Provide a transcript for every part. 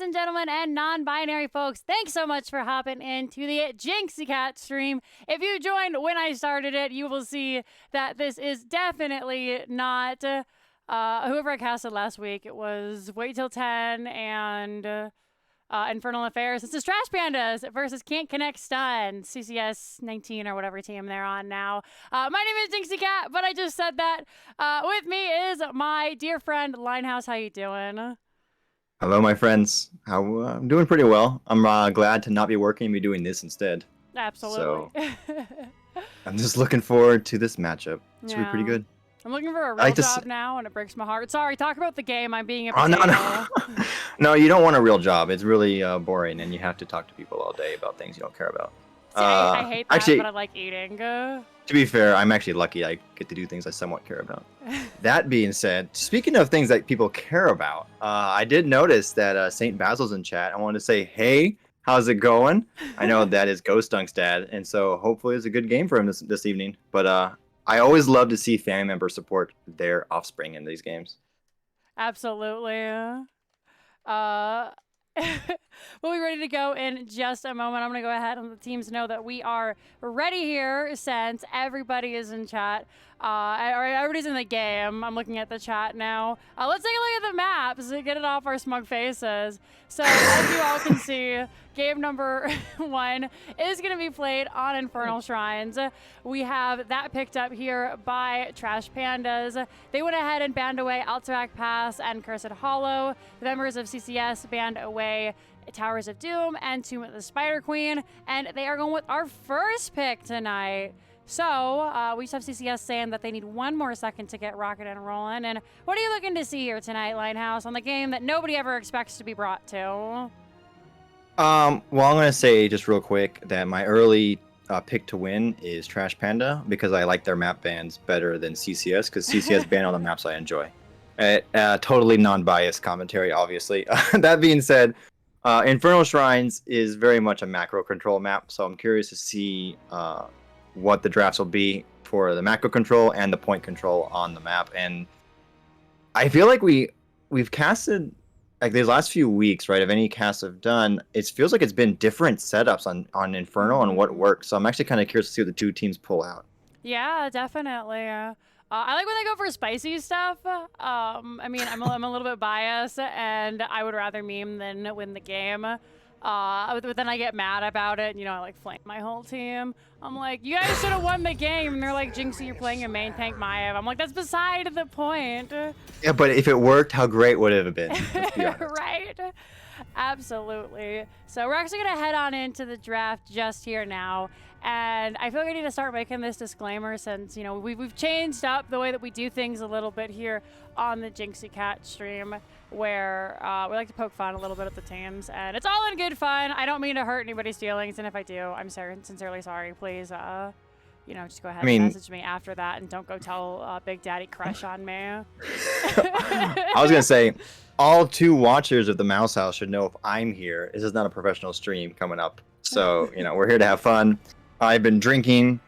and gentlemen, and non-binary folks, thanks so much for hopping into the Jinxie Cat stream. If you joined when I started it, you will see that this is definitely not whoever I casted last week. It was Wait Till 10 and Infernal Affairs. This is Trash Pandas versus Can't Connect Stun, CCS 19 or whatever team they're on now. My name is Jinxie Cat, but I just said that. With me is my dear friend Linehouse. How you doing? Hello, my friends. I'm doing pretty well. I'm glad to not be working and be doing this instead. Absolutely. So I'm just looking forward to this matchup. It's gonna be pretty good. I'm looking for a real job now, and it breaks my heart. Sorry, talk about the game. I'm being a potato. No. No, you don't want a real job. It's really boring, and you have to talk to people all day about things you don't care about. See, I hate that, actually, but I like eating. To be fair, I'm actually lucky I get to do things I somewhat care about. That being said, speaking of things that people care about, I did notice that St. Basil's in chat. I wanted to say, hey, how's it going? I know that is Ghost Dunk's dad, and so hopefully it's a good game for him this evening. But I always love to see family members support their offspring in these games. Absolutely. We'll be ready to go in just a moment. I'm going to go ahead and let the teams know that we are ready here since everybody is in chat. Everybody's in the game. I'm looking at the chat now. Let's take a look at the maps to get it off our smug faces. So as you all can see, game number 1 is going to be played on Infernal Shrines. We have that picked up here by Trash Pandas. They went ahead and banned away Alterac Pass and Cursed Hollow. The members of CCS banned away Towers of Doom and Tomb of the Spider Queen. And they are going with our first pick tonight. So, we just have CCS saying that they need one more second to get rocking and rolling. And what are you looking to see here tonight, Linehouse, on the game that nobody ever expects to be brought to? Well, I'm going to say just real quick that my early pick to win is Trash Panda because I like their map bans better than CCS because CCS ban all the maps I enjoy. Totally non-biased commentary, obviously. That being said, Infernal Shrines is very much a macro control map, so I'm curious to see what the drafts will be for the macro control and the point control on the map. And I feel like we've casted like these last few weeks, right? Of any casts I've done, it feels like it's been different setups on Infernal and what works. So I'm actually kind of curious to see what the two teams pull out. Yeah, definitely. I like when they go for spicy stuff. I mean, I'm a little bit biased, and I would rather meme than win the game. But then I get mad about it, and, you know, I like flame my whole team. I'm like, you guys should have won the game. And they're like, Jinxie, you're playing a main tank Maiev. I'm like, that's beside the point. Yeah, but if it worked, how great would it have been? Right? Absolutely. So we're actually going to head on into the draft just here now. And I feel like I need to start making this disclaimer since, you know, we've changed up the way that we do things a little bit here on the Jinxie Cat stream, where we like to poke fun a little bit at the teams. And it's all in good fun. I don't mean to hurt anybody's feelings. And if I do, I'm sincerely sorry. Please, you know, just go ahead and message me after that and don't go tell Big Daddy crush on me. I was going to say, all 2 watchers of the Mouse House should know if I'm here. This is not a professional stream coming up. So, you know, we're here to have fun. I've been drinking,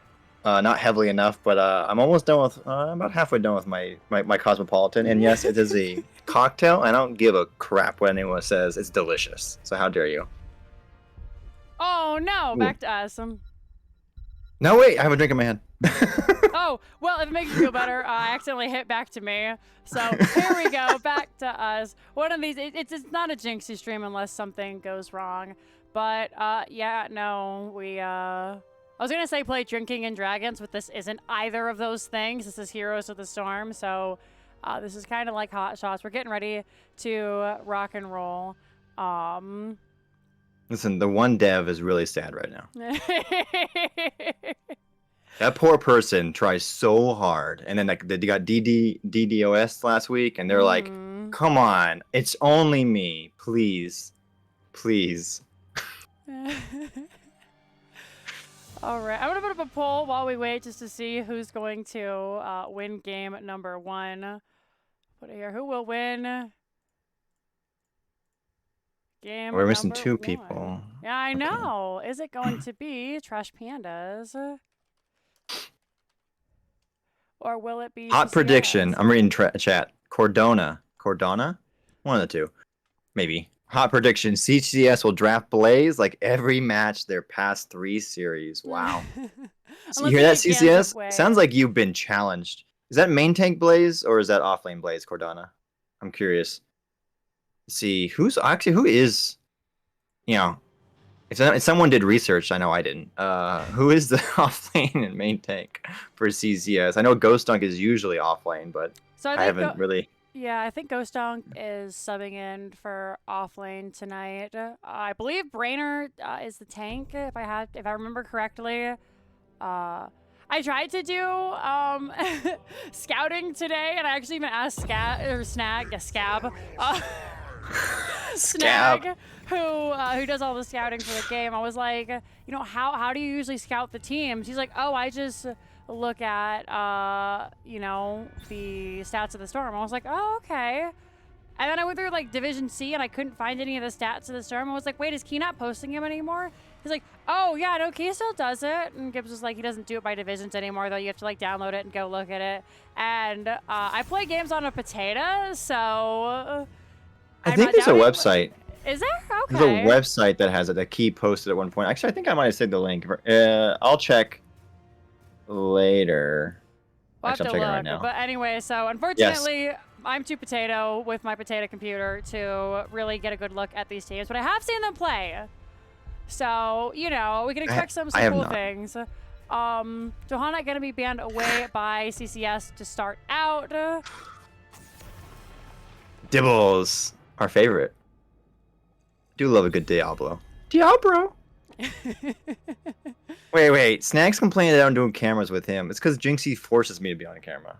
not heavily enough, but I'm almost done with, about halfway done with my Cosmopolitan. And yes, it is a cocktail. I don't give a crap what anyone says. It's delicious. So how dare you? Oh, no. Back to us. No, wait. I have a drink in my hand. Oh, well, if it makes you feel better, I accidentally hit back to me. So here we go. Back to us. One of these, it's not a Jinxie stream unless something goes wrong. But, yeah, no, I was going to say play Drinking and Dragons, but this isn't either of those things. This is Heroes of the Storm, so this is kind of like Hot Shots. We're getting ready to rock and roll. Listen, the one dev is really sad right now. That poor person tries so hard, and then like they got DDoS last week, and they're like, come on, it's only me. Please. Please. All right, I'm going to put up a poll while we wait just to see who's going to win game number 1. Put it here. Who will win game We're missing 2 1? people. Yeah, I know. Is it going to be Trash Pandas? Or will it be Hot CCS? prediction. I'm reading chat. Cordona? One of the 2. Maybe. Hot prediction: CCS will draft Blaze like every match their past 3 series. Wow. So you Unless hear they that, get Gansett CCS? Way. Sounds like you've been challenged. Is that main tank Blaze or is that offlane Blaze, Cordana? I'm curious. See, who is, you know, if someone did research, I know I didn't. Who is the offlane and main tank for CCS? I know Ghost Dunk is usually offlane, but So I I think haven't really. yeah, I think Ghost Dunk is subbing in for offlane tonight. I believe Brainer is the tank if I remember correctly. I tried to do scouting today, and I actually even asked Scab, Scab. Snag, who does all the scouting for the game. I was like, how do you usually scout the teams? He's like, oh, I just look at the stats of the Storm. I was like, oh, okay. And then I went through like Division C and I couldn't find any of the stats of the Storm. I was like, wait, is Key not posting him anymore? He's like, oh yeah, no, Key still does it. And Gibbs was like, he doesn't do it by divisions anymore, though. You have to like download it and go look at it. And I play games on a potato, so I think there's a website. Is there? Okay. There's a website that has it. That Key posted at one point. Actually, I think I might have saved the link. I'll check later. We'll Actually, have I'm to checking look. right now. But anyway, so unfortunately, I'm too potato with my potato computer to really get a good look at these teams. But I have seen them play. So, we can expect some cool things. Johanna going to be banned away by CCS to start out. Dibbles, our favorite. Do love a good Diablo. Diablo! Wait. Snag's complaining that I'm doing cameras with him. It's because Jinxie forces me to be on camera.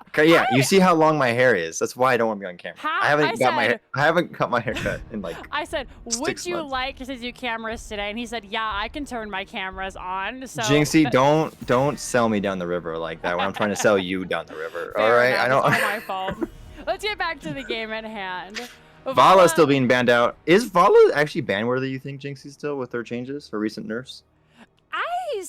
Okay, yeah, you see how long my hair is. That's why I don't want to be on camera. I haven't cut my hair cut in like I said, would you months. like to do cameras today? And he said, yeah, I can turn my cameras on. So Jinxie, don't sell me down the river like that when I'm trying to sell you down the river. All right, enough. I don't. It's all my fault. Let's get back to the game at hand. Vala's still being banned out. Is Vala actually ban worthy, you think, Jinxie, still with her changes for recent nerfs? I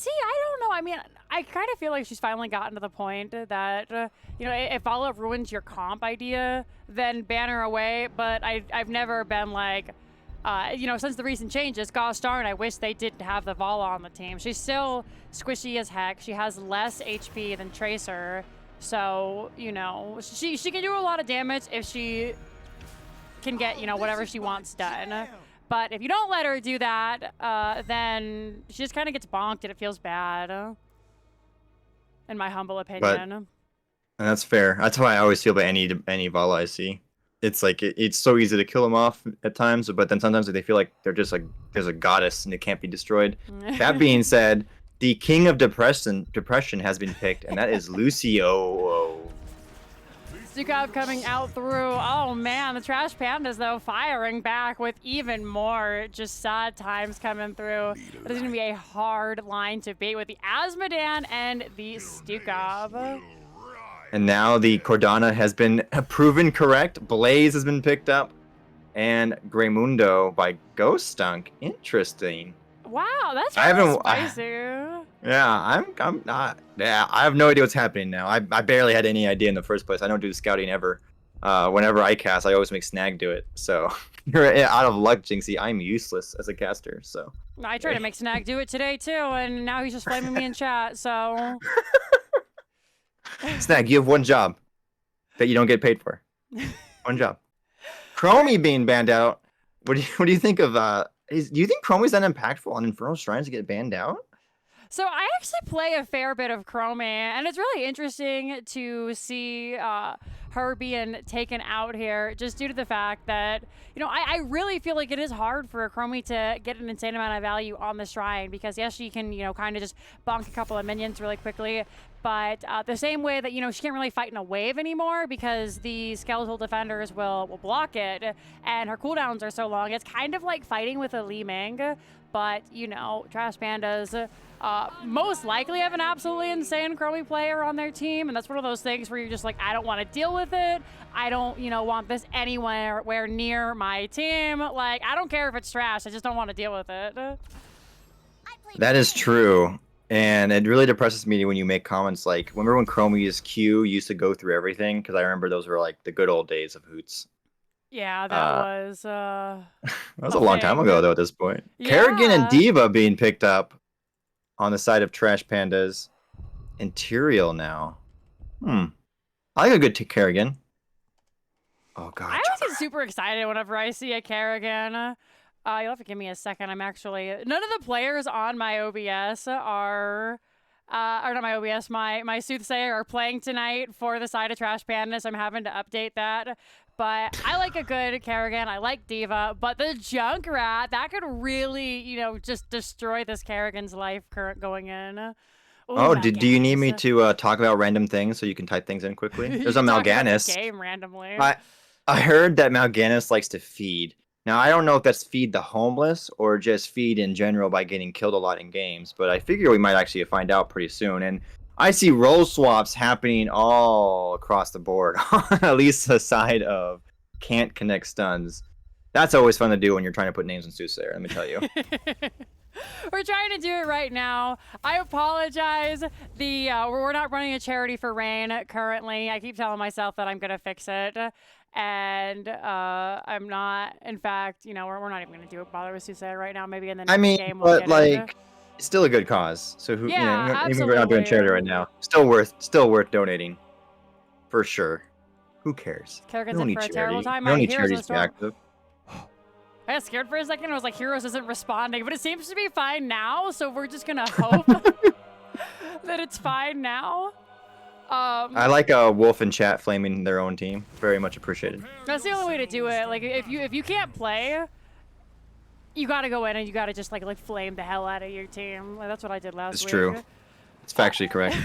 don't know. I mean, I kind of feel like she's finally gotten to the point that, if Vala ruins your comp idea, then ban her away. But I've never been like, since the recent changes, gosh darn, I wish they didn't have the Vala on the team. She's still squishy as heck. She has less HP than Tracer. So, she can do a lot of damage if she can get, whatever she wants done. But if you don't let her do that, then she just kind of gets bonked and it feels bad, in my humble opinion. And that's fair. That's how I always feel about any Vala I see. It's like it's so easy to kill them off at times, but then sometimes they feel like they're just like there's a goddess and it can't be destroyed. That being said, the king of depression has been picked, and that is Lucio. Stukov coming out through. Oh man, the Trash Pandas though firing back with even more just sad times coming through. It is going to be a hard line to beat with the Asmodan and the Stukov. And now the Cordana has been proven correct. Blaze has been picked up, and Greymundo by Ghost Dunk. Interesting. Wow, that's really spicy. I'm not. Yeah, I have no idea what's happening now. I barely had any idea in the first place. I don't do scouting ever. Whenever I cast, I always make Snag do it. So you're out of luck, Jinxie. I'm useless as a caster. So I tried to make Snag do it today too, and now he's just flaming me in chat. So Snag, you have one job that you don't get paid for. One job. Chromie being banned out. What do you think of? Do you think Chromie's that impactful on Infernal Shrines to get banned out? So I actually play a fair bit of Chromie, and it's really interesting to see her being taken out here just due to the fact that, I really feel like it is hard for a Chromie to get an insane amount of value on the Shrine because, yes, she can, kind of just bonk a couple of minions really quickly, but the same way that, she can't really fight in a wave anymore because the skeletal defenders will block it, and her cooldowns are so long. It's kind of like fighting with a Li Ming, but, Trash Pandas most likely have an absolutely insane Chromie player on their team, and that's one of those things where you're just like, I don't want to deal with it. I don't, want this anywhere near my team. Like, I don't care if it's trash. I just don't want to deal with it. That is true. And it really depresses me when you make comments like, remember when Chromie's Q used to go through everything? Because I remember those were like the good old days of Hoots. Yeah, that Uh, was that was a long time thing. ago, though, at this point. Kerrigan and Yeah. Diva being picked up on the side of Trash Pandas. Imperial now. I like a good Kerrigan. Oh, I God, always get Junkrat. super excited whenever I see a Kerrigan. You'll have to give me a second. I'm actually none of the players on my OBS are, or not my OBS, my soothsayer are playing tonight for the side of Trash Pandas. I'm having to update that. But I like a good Kerrigan. I like Diva, but the Junkrat that could really, just destroy this Kerrigan's life current going in. Ooh, Oh, do you need me Mal'Ganis. to talk about random things so you can type things in quickly? You There's a can talk about the Mal'Ganis. game randomly. I heard that Mal'Ganis likes to feed. Now, I don't know if that's feed the homeless or just feed in general by getting killed a lot in games, but I figure we might actually find out pretty soon. And I see role swaps happening all across the board, at least the side of can't connect stuns. That's always fun to do when you're trying to put names in Soothsayer, let me tell you. We're trying to do it right now. I apologize. We're not running a charity for rain currently. I keep telling myself that I'm gonna fix it, and I'm not. In fact, we're not even gonna do it. Bother with Soothsayer right now. Maybe in the next game we'll But get it. like, it's still a good cause. So who, Yeah, even if we're not doing charity right absolutely. now, still worth donating, for sure. Who cares? Kerrigan's We don't in need for a terrible charity. time. We don't My need heroes in the charities to be storm. active. I got scared for a second. I was like, Heroes isn't responding, but it seems to be fine now. So we're just gonna hope that it's fine now. I like a wolf in chat flaming their own team. Very much appreciated. That's the only way to do it. Like if you can't play, you gotta go in and you gotta just like flame the hell out of your team. Like, that's what I did last It's week. true. It's factually correct.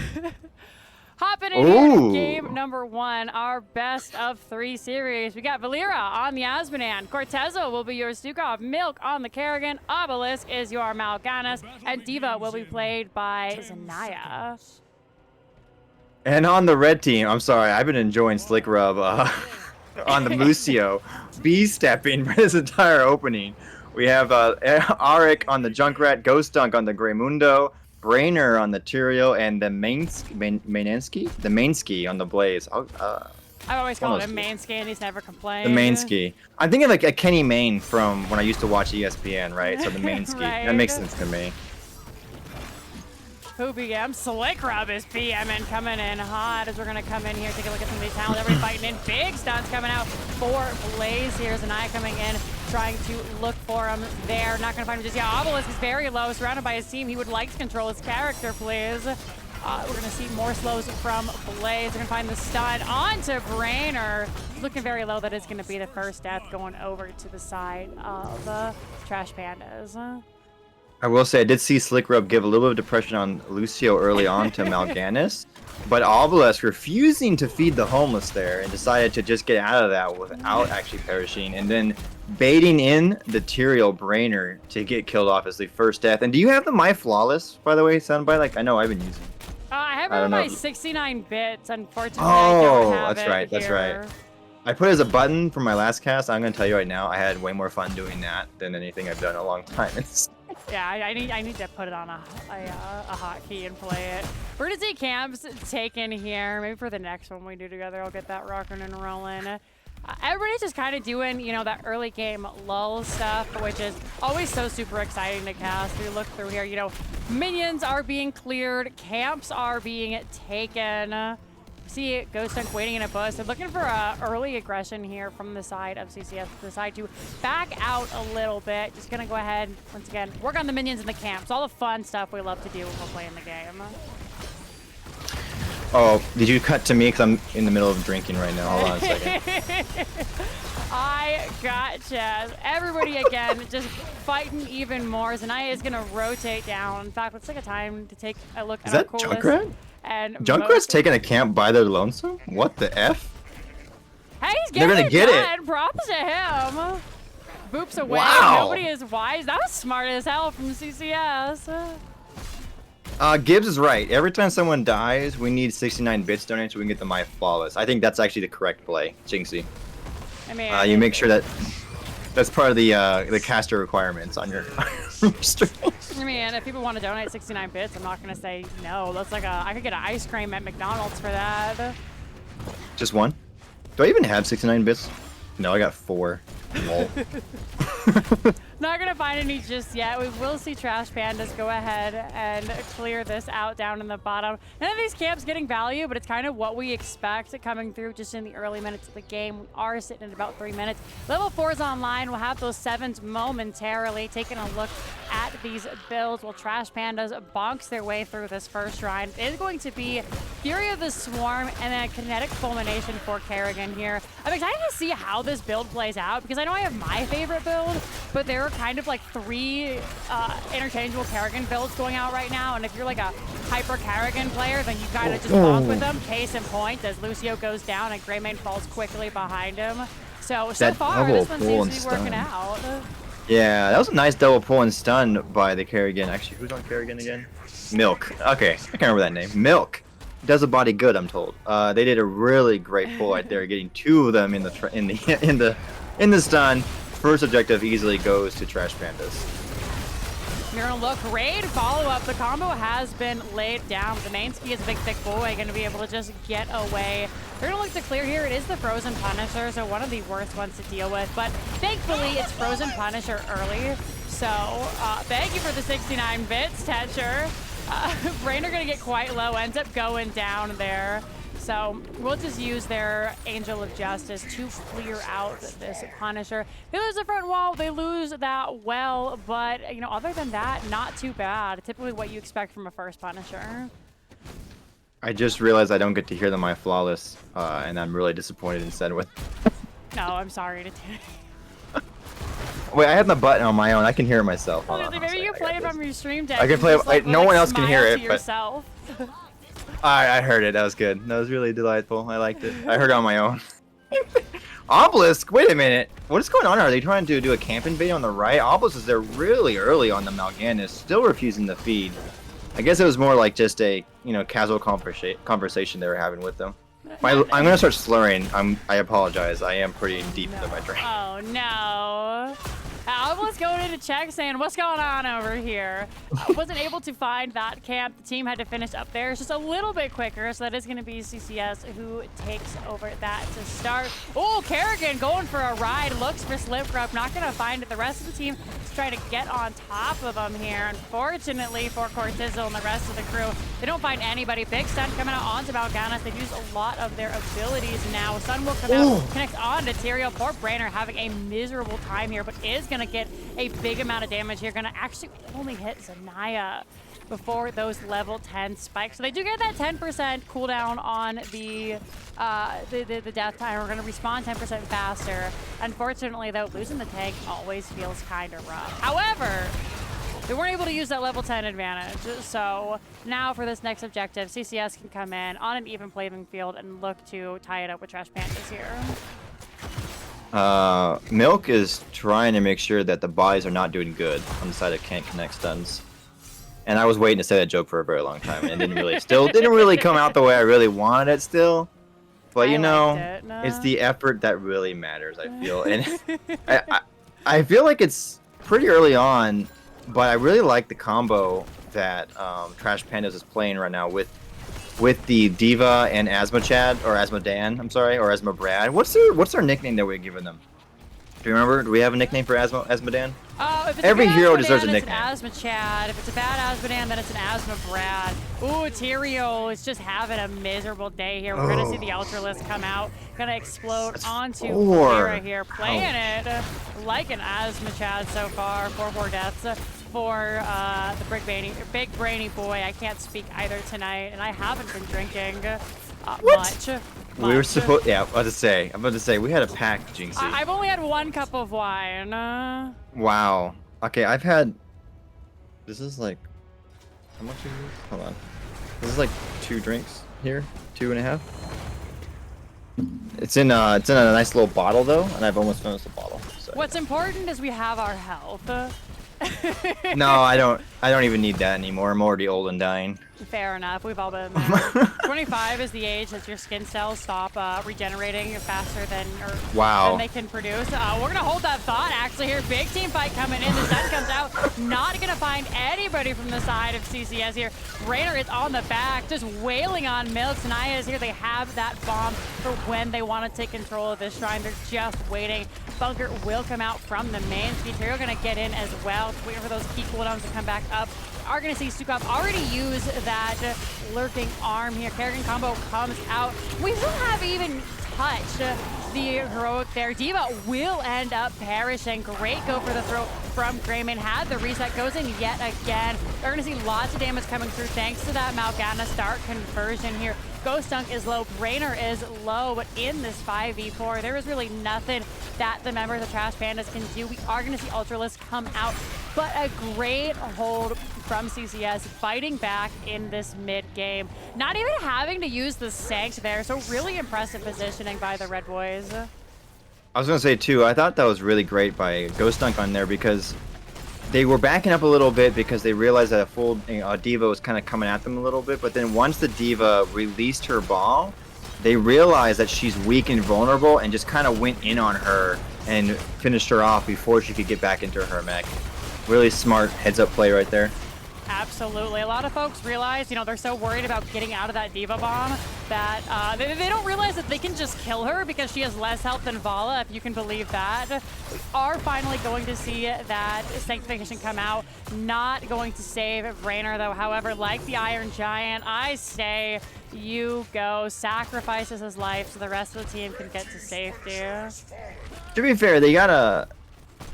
Hopping in here to Ooh. game number 1, our best of 3 series. We got Valera on the Asmodan. Cortezo will be your Stukov. Milk on the Kerrigan. Obelisk is your Mal'Ganis. And Diva will be played by Zanaya. And on the red team, I'm sorry, I've been enjoying Slick Rub on the Lucio. B-stepping for this entire opening. We have Arik on the Junkrat, Ghost Dunk on the Greymundo, Brainer on the Tyrael, and the Mainsky on the Blaze. I've always called him Mainsky and he's never complained. The Mainsky. I'm thinking like a Kenny Mayne from when I used to watch ESPN, right? So the Mainsky. Right. That makes sense to me. Who BM? Slick Rub is BMing, coming in hot as we're going to come in here, take a look at some of these talents. Everybody fighting in. Big stunts coming out for Blaze here. Zanaya coming in, trying to look for him there. Not going to find him just yet. Obelisk is very low, surrounded by his team. He would like to control his character, please. We're going to see more slows from Blaze. They're going to find the stun onto Brainer. Looking very low. That is going to be the first death going over to the side of Trash Pandas. I will say I did see Slick Rub give a little bit of depression on Lucio early on to Mal'Ganis, but Obelisk refusing to feed the homeless there and decided to just get out of that without actually perishing, and then baiting in the Tyrael Brainer to get killed off as the first death. And do you have the My Flawless, by the way, soundbite? Like, I know I've been using. I have it on my 69 bits. Unfortunately, Oh, I don't have that's it right, that's here. right. I put it as a button for my last cast. I'm gonna tell you right now, I had way more fun doing that than anything I've done in a long time. Yeah, I need to put it on a hotkey and play it. We're gonna see camps taken here. Maybe for the next one we do together, I'll get that rocking and rolling. Everybody's just kind of doing, that early game lull stuff, which is always so super exciting to cast. We look through here, minions are being cleared, camps are being taken. See Ghost Dunk waiting in a bush. They're looking for early aggression here from the side of CCS. Decide to back out a little bit. Just gonna go ahead, once again, work on the minions in the camps. All the fun stuff we love to do when we're playing the game. Oh, did you cut to me? Because I'm in the middle of drinking right now. Hold on a second. I gotcha. Everybody again just fighting even more. Zanaya is gonna rotate down. In fact, let's take a time to take a look at our coolest. Junkrat? And Junkrat's taking a camp by their lonesome? What the F? Hey, he's They're getting gonna get it. done. Props to him. Boops away. Wow. Nobody is wise. That was smart as hell from CCS. Gibbs is right. Every time someone dies, we need 69 bits donated so we can get the My Flawless. I think that's actually the correct play, Jinxie. I mean, You make sure that that's part of the caster requirements on your stream. I mean, if people want to donate 69 bits, I'm not gonna say no. That's like I could get an ice cream at McDonald's for that. Just one? Do I even have 69 bits? No, I got 4. Lol. Not gonna find any just yet. We will see Trash Pandas go ahead and clear this out down in the bottom. None of these camps getting value, but it's kind of what we expect coming through just in the early minutes of the game. We are sitting at about 3 minutes. Level 4's online. We'll have those 7s momentarily. Taking a look at these builds while Trash Pandas bonks their way through this first round. It is going to be Fury of the Swarm and then Kinetic Fulmination for Kerrigan here. I'm excited to see how this build plays out because I know I have my favorite build, but there are kind of like 3 interchangeable Kerrigan builds going out right now, and if you're like a hyper Kerrigan player, then you kind of just bonk with them. Case in point, as Lucio goes down and Greymane falls quickly behind him. So far, this one seems to be working out. Yeah, that was a nice double pull and stun by the Kerrigan. Actually, who's on Kerrigan again? Milk. Okay, I can't remember that name. Milk does a body good, I'm told. They did a really great pull right there, getting 2 of them in the stun. First objective easily goes to Trash Pandas. You're gonna look, raid follow-up. The combo has been laid down. The main ski is a big, thick boy, gonna be able to just get away. They're gonna look to clear here. It is the Frozen Punisher, so one of the worst ones to deal with. But thankfully, it's Frozen Punisher early. So thank you for the 69 bits, Tetcher. Brainer gonna get quite low, ends up going down there. So we'll just use their Angel of Justice to clear out this Punisher. They lose the front wall, they lose that well, but you know, other than that, not too bad. Typically what you expect from a first Punisher. I just realized I don't get to hear my flawless, and I'm really disappointed instead with. No, I'm sorry to do. Wait, I have the button on my own. I can hear it myself. Maybe you play it from your stream deck. I can play it. Like, no one else can hear it, but yourself. I heard it. That was good. That was really delightful. I liked it. I heard it on my own. Obelisk, wait a minute. What is going on? Are they trying to do a camp invade on the right? Obelisk is there really early on the Mal'Ganis, still refusing to feed. I guess it was more like just a, you know, casual conversation they were having with them. I'm gonna start slurring. I apologize. I am pretty deep into my drink. Oh no. Obelisk going into check saying, what's going on over here? Wasn't able to find that camp. The team had to finish up there. It's just a little bit quicker, so that is going to be CCS who takes over that to start. Oh, Kerrigan going for a ride. Looks for Slipgrub. Not going to find it. The rest of the team is trying to get on top of them here. Unfortunately for Cortizel and the rest of the crew, they don't find anybody. Big stun coming out onto Mal'Ganis. They've used a lot of their abilities now. Sun will come out, connect on to Tyrael. Poor Brainer having a miserable time here, but is going to get a big amount of damage here. Going to actually only hit Zanaya before those level 10 spikes. So they do get that 10% cooldown on the death time. We're going to respawn 10% faster. Unfortunately, though, losing the tank always feels kind of rough. However, they weren't able to use that level 10 advantage. So now for this next objective, CCS can come in on an even playing field and look to tie it up with Trash Pandas here. Milk is trying to make sure that the buys are not doing good on the side of can't connect stuns. And I was waiting to say that joke for a very long time, and it didn't really come out the way I really wanted it still. But you know, it's the effort that really matters, I feel. And I feel like it's pretty early on, but I really like the combo that Trash Pandas is playing right now with the Diva and Asmachad, or Asmodan, I'm sorry, or Asmobrad. What's their nickname that we're giving them? Do you remember? Do we have a nickname for Asmodan? Every hero deserves a nickname. It's an Asmachad. If it's a bad Asmodan, then it's an Asmobrad. Ooh, Tyrael is just having a miserable day here. We're gonna see the Ultralisk come out, gonna explode onto Lyra here, playing it like an Asmachad so far. 4 deaths for the big brainy boy. I can't speak either tonight, and I haven't been drinking much. We were supposed, yeah, I'm about to say, we had a pack, Jinxie. I've only had 1 cup of wine. Wow. Okay, I've had, this is like, how much is this? Hold on. This is like 2 drinks here, 2.5. It's in a nice little bottle though, and I've almost finished the bottle. So. What's important is we have our health. No, I don't even need that anymore. I'm already old and dying. Fair enough. We've all been there. 25 is the age that your skin cells stop regenerating faster than they can produce. We're gonna hold that thought actually here. Big team fight coming in. The sun comes out. Not gonna find anybody from the side of CCS here. Rainer is on the back, just wailing on Milk. Naya is here. They have that bomb for when they want to take control of this shrine. They're just waiting. Bunker will come out from the main. Material gonna get in as well. Just waiting for those key cooldowns to come back up. Are going to see Sukov already use that lurking arm here. Kerrigan combo comes out. We still haven't even touched the heroic there. D.Va will end up perishing. Great go for the throw from Greyman. Had the reset, goes in yet again. They're going to see lots of damage coming through thanks to that Mal'Ganis start conversion here. Ghost Dunk is low, Rainer is low, but in this 5v4, there is really nothing that the members of Trash Pandas can do. We are going to see Ultralisk come out, but a great hold from CCS, fighting back in this mid-game. Not even having to use the Sanct there, so really impressive positioning by the Red Boys. I was going to say, too, I thought that was really great by Ghost Dunk on there because they were backing up a little bit because they realized that a full D.Va was kind of coming at them a little bit, but then once the D.Va released her ball, they realized that she's weak and vulnerable and just kind of went in on her and finished her off before she could get back into her mech. Really smart heads-up play right there. Absolutely. A lot of folks realize, you know, they're so worried about getting out of that D.Va bomb that they don't realize that they can just kill her because she has less health than Vala, if you can believe that. We are finally going to see that Sanctification come out. Not going to save Rainer, though. However, like the Iron Giant, I say you go. Sacrifices his life so the rest of the team can get to safety. To be fair, they got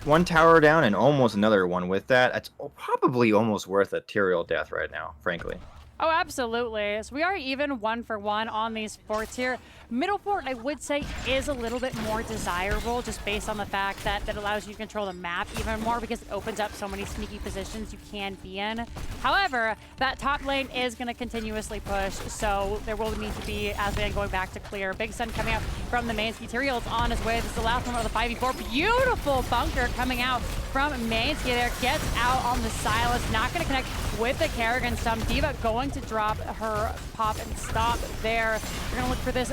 one tower down and almost another one with that. That's probably almost worth a Tyrael death right now, frankly. Oh, absolutely. So we are even 1-for-1 on these forts here. Middle fort, I would say, is a little bit more desirable just based on the fact that that allows you to control the map even more because it opens up so many sneaky positions you can be in. However, that top lane is going to continuously push, so there will need to be, as we going back to clear. Big Sun coming out from the main. Tyrael is on his way. This is the last one of the 5v4. Beautiful bunker coming out from Mainsky there. Gets out on the silence. Not going to connect with the Kerrigan stump. D.Va going to drop her pop and stop there. We're going to look for this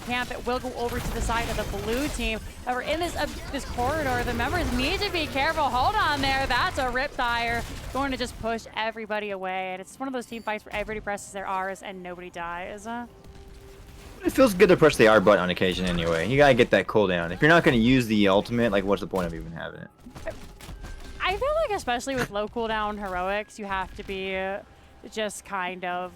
camp. It will go over to the side of the blue team. However, in this corridor, the members need to be careful. Hold on there. That's a Riptire going to just push everybody away. And it's one of those team fights where everybody presses their R's and nobody dies. It feels good to push the R button on occasion anyway. You gotta get that cooldown. If you're not gonna use the ultimate, like what's the point of even having it? I feel like especially with low cooldown heroics, you have to be just kind of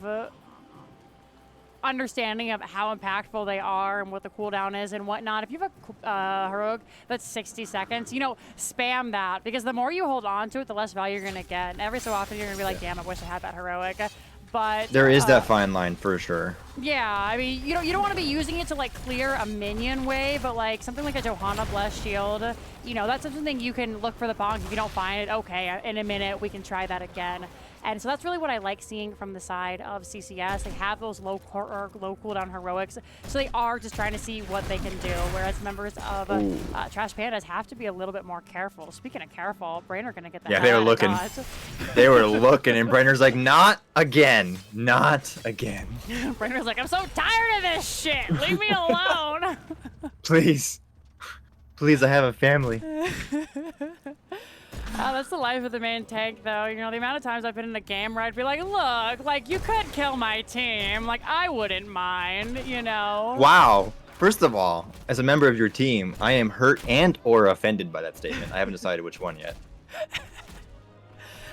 understanding of how impactful they are and what the cooldown is and whatnot. If you have a heroic that's 60 seconds, you know, spam that because the more you hold on to it, the less value you're gonna get. And every so often you're gonna be like, damn, I wish I had that heroic. But there is that fine line for sure. Yeah, I mean, you don't want to be using it to like clear a minion wave, but like something like a Johanna Blessed Shield, you know, that's something you can look for the bonk. If you don't find it, okay, in a minute we can try that again. And so that's really what I like seeing from the side of CCS. They have those low cooldown heroics, so they are just trying to see what they can do. Whereas members of Trash Pandas have to be a little bit more careful. Speaking of careful, Brainer gonna get that. Yeah, they were looking. They were looking, and Brainer's like, not again, not again. Brainer's like, I'm so tired of this shit. Leave me alone. Please, please, I have a family. That's the life of the main tank, though. You know, the amount of times I've been in a game where I'd be like, look, like, you could kill my team. Like, I wouldn't mind, you know? Wow. First of all, as a member of your team, I am hurt and or offended by that statement. I haven't decided which one yet.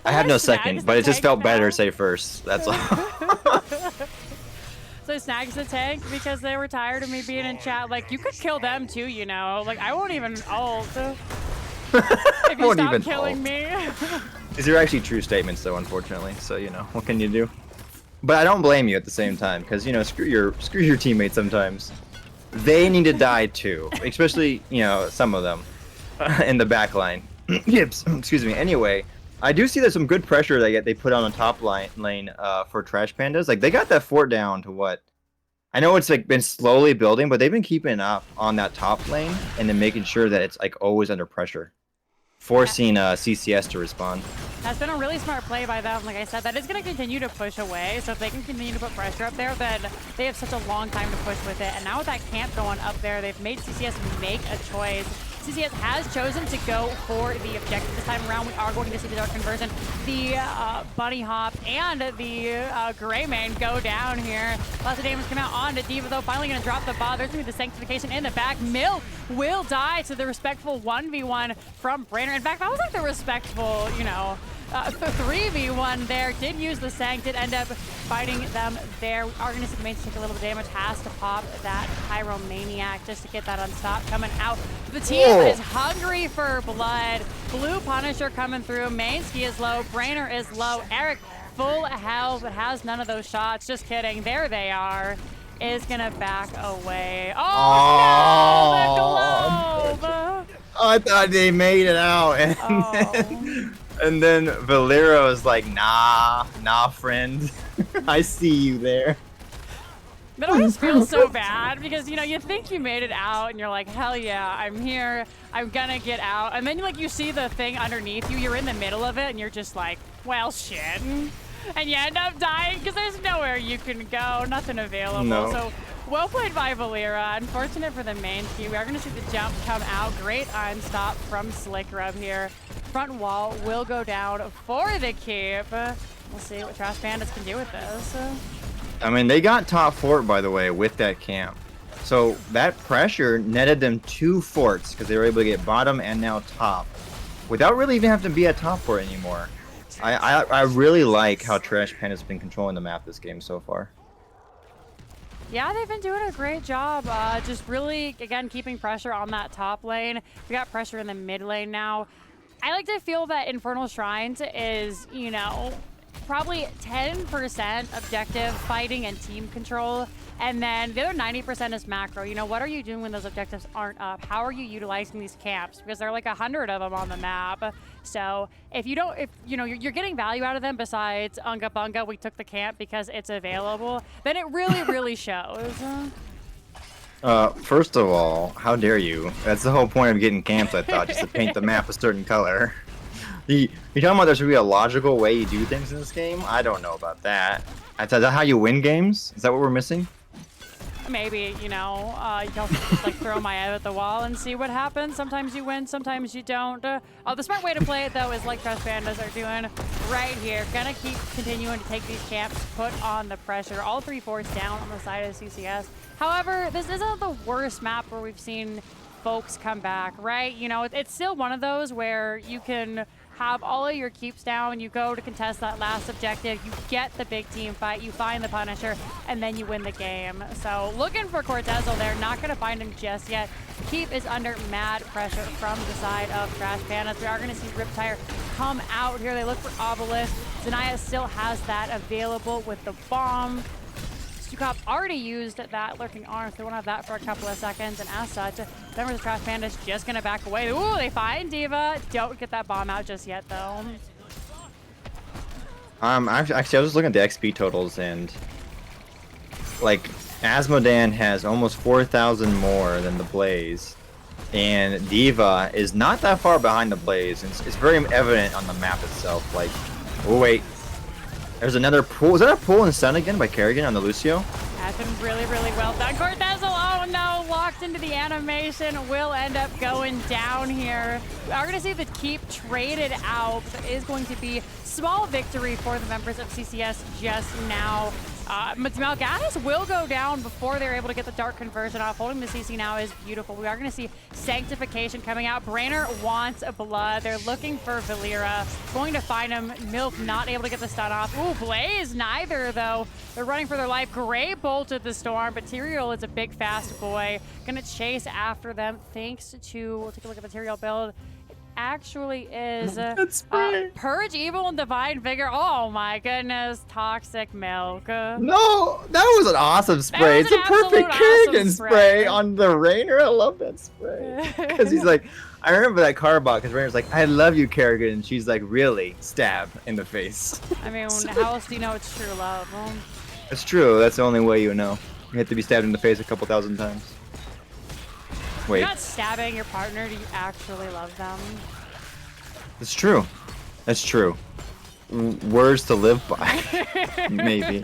I have no second, but it just felt better to say first. That's all. So Snags the tank because they were tired of me being in chat. Like, you could kill them too, you know? Like, I won't even ult. If you stop killing me. These are actually true statements, though, unfortunately. So, you know, what can you do? But I don't blame you at the same time, because, you know, screw your teammates sometimes. They need to die, too. Especially, you know, some of them in the back line. Yips, excuse me. Anyway, I do see there's some good pressure they put on the top lane for Trash Pandas. Like, they got that fort down to what? I know it's like been slowly building, but they've been keeping up on that top lane and then making sure that it's like always under pressure. forcing CCS to respond. That's been a really smart play by them. Like I said, that is going to continue to push away. So if they can continue to put pressure up there, then they have such a long time to push with it. And now with that camp going up there, they've made CCS make a choice. CCS has chosen to go for the objective this time around. We are going to see the dark conversion. The bunny hop and the gray mane go down here. Lots of damage come out on to D.Va though. Finally going to drop the bomb. There's going to be the sanctification in the back. Milk will die to the respectful 1v1 from Brainer. In fact, that was like the respectful, you know, 3v1 there. Did use the Sanct, did end up fighting them there. We are going to see the main take a little bit of damage. Has to pop that Pyromaniac just to get that unstopped coming out. The team is hungry for blood. Blue Punisher coming through. Mainski is low. Brainer is low. Eric full health but has none of those shots. Just kidding. There they are. Is going to back away. Oh, no! The globe! I thought they made it out. And then Valero is like, nah, friend. I see you there. That always feels so bad because, you know, you think you made it out and you're like, hell yeah, I'm here. I'm gonna get out. And then you see the thing underneath you. You're in the middle of it and you're just like, well, shit. And you end up dying because there's nowhere you can go. Nothing available. No. So well played by Valera. Unfortunate for the main key. We are going to see the jump come out. Great unstop from Slick Rub here. Front wall will go down for the keep. We'll see what Trash Pandas can do with this. I mean, they got top fort, by the way, with that camp. So that pressure netted them 2 forts because they were able to get bottom and now top without really even having to be at top fort anymore. I really like how Trash Panda's been controlling the map this game so far. Yeah, they've been doing a great job. Just really, again, keeping pressure on that top lane. We got pressure in the mid lane now. I like to feel that Infernal Shrines is, you know, probably 10% objective fighting and team control. And then the other 90% is macro. You know, what are you doing when those objectives aren't up? How are you utilizing these camps? Because there are like 100 of them on the map. So if you don't, if you know, you're getting value out of them besides Unga Bunga, we took the camp because it's available, then it really, really shows. First of all, how dare you? That's the whole point of getting camps, I thought, just to paint the map a certain color. You're talking about there should be a logical way you do things in this game? I don't know about that. Is that how you win games? Is that what we're missing? Maybe, you know, you can also just like throw my head at the wall and see what happens. Sometimes you win, sometimes you don't. The smart way to play it, though, is like Trash Pandas are doing right here. Gonna keep continuing to take these camps, put on the pressure. All 3 forts down on the side of CCS. However, this isn't the worst map where we've seen folks come back, right? You know, it's still one of those where you can have all of your keeps down, you go to contest that last objective, you get the big team fight, you find the Punisher, and then you win the game. So looking for Cortezo there, not going to find him just yet. Keep is under mad pressure from the side of Trash Pandas. We are going to see Riptire come out here. They look for Obelisk. Zanaya still has that available with the bomb. Stukop already used that lurking arm, so they won't have that for a couple of seconds, and as such, Denver's Trash Pandas just gonna back away. Ooh, they find D.Va. Don't get that bomb out just yet, though. Actually, I was just looking at the XP totals, and like Asmodan has almost 4,000 more than the Blaze, and D.Va is not that far behind the Blaze. It's very evident on the map itself. Like, oh wait. There's another pool. Is that a pool in stun again by Kerrigan on the Lucio? That's been really, really well done. Cortezo, oh no, locked into the animation, will end up going down here. We are going to see the keep traded out. It is going to be small victory for the members of CCS just now. Malganis will go down before they're able to get the dark conversion off. Holding the CC now is beautiful. We are going to see sanctification coming out. Brainer wants a blood. They're looking for Valera. Going to find him. Milk not able to get the stun off. Ooh, Blaze neither, though. They're running for their life. Gray bolted the storm, but Tyrael is a big, fast boy. Gonna chase after them thanks to, we'll take a look at the Tyrael build. Actually is Purge, Evil, and Divine Vigor. Oh my goodness, Toxic Milk. No, that was an awesome spray. It's a perfect Kerrigan spray on the Rainer. I love that spray. Because he's like, I remember that Carbot, because Rainer's like, I love you, Kerrigan. And she's like, really? Stab in the face. I mean, how else do you know it's true love? It's true. That's the only way you know. You have to be stabbed in the face a couple thousand times. Wait. You're not stabbing your partner, do you actually love them? It's true. That's true. Words to live by. Maybe.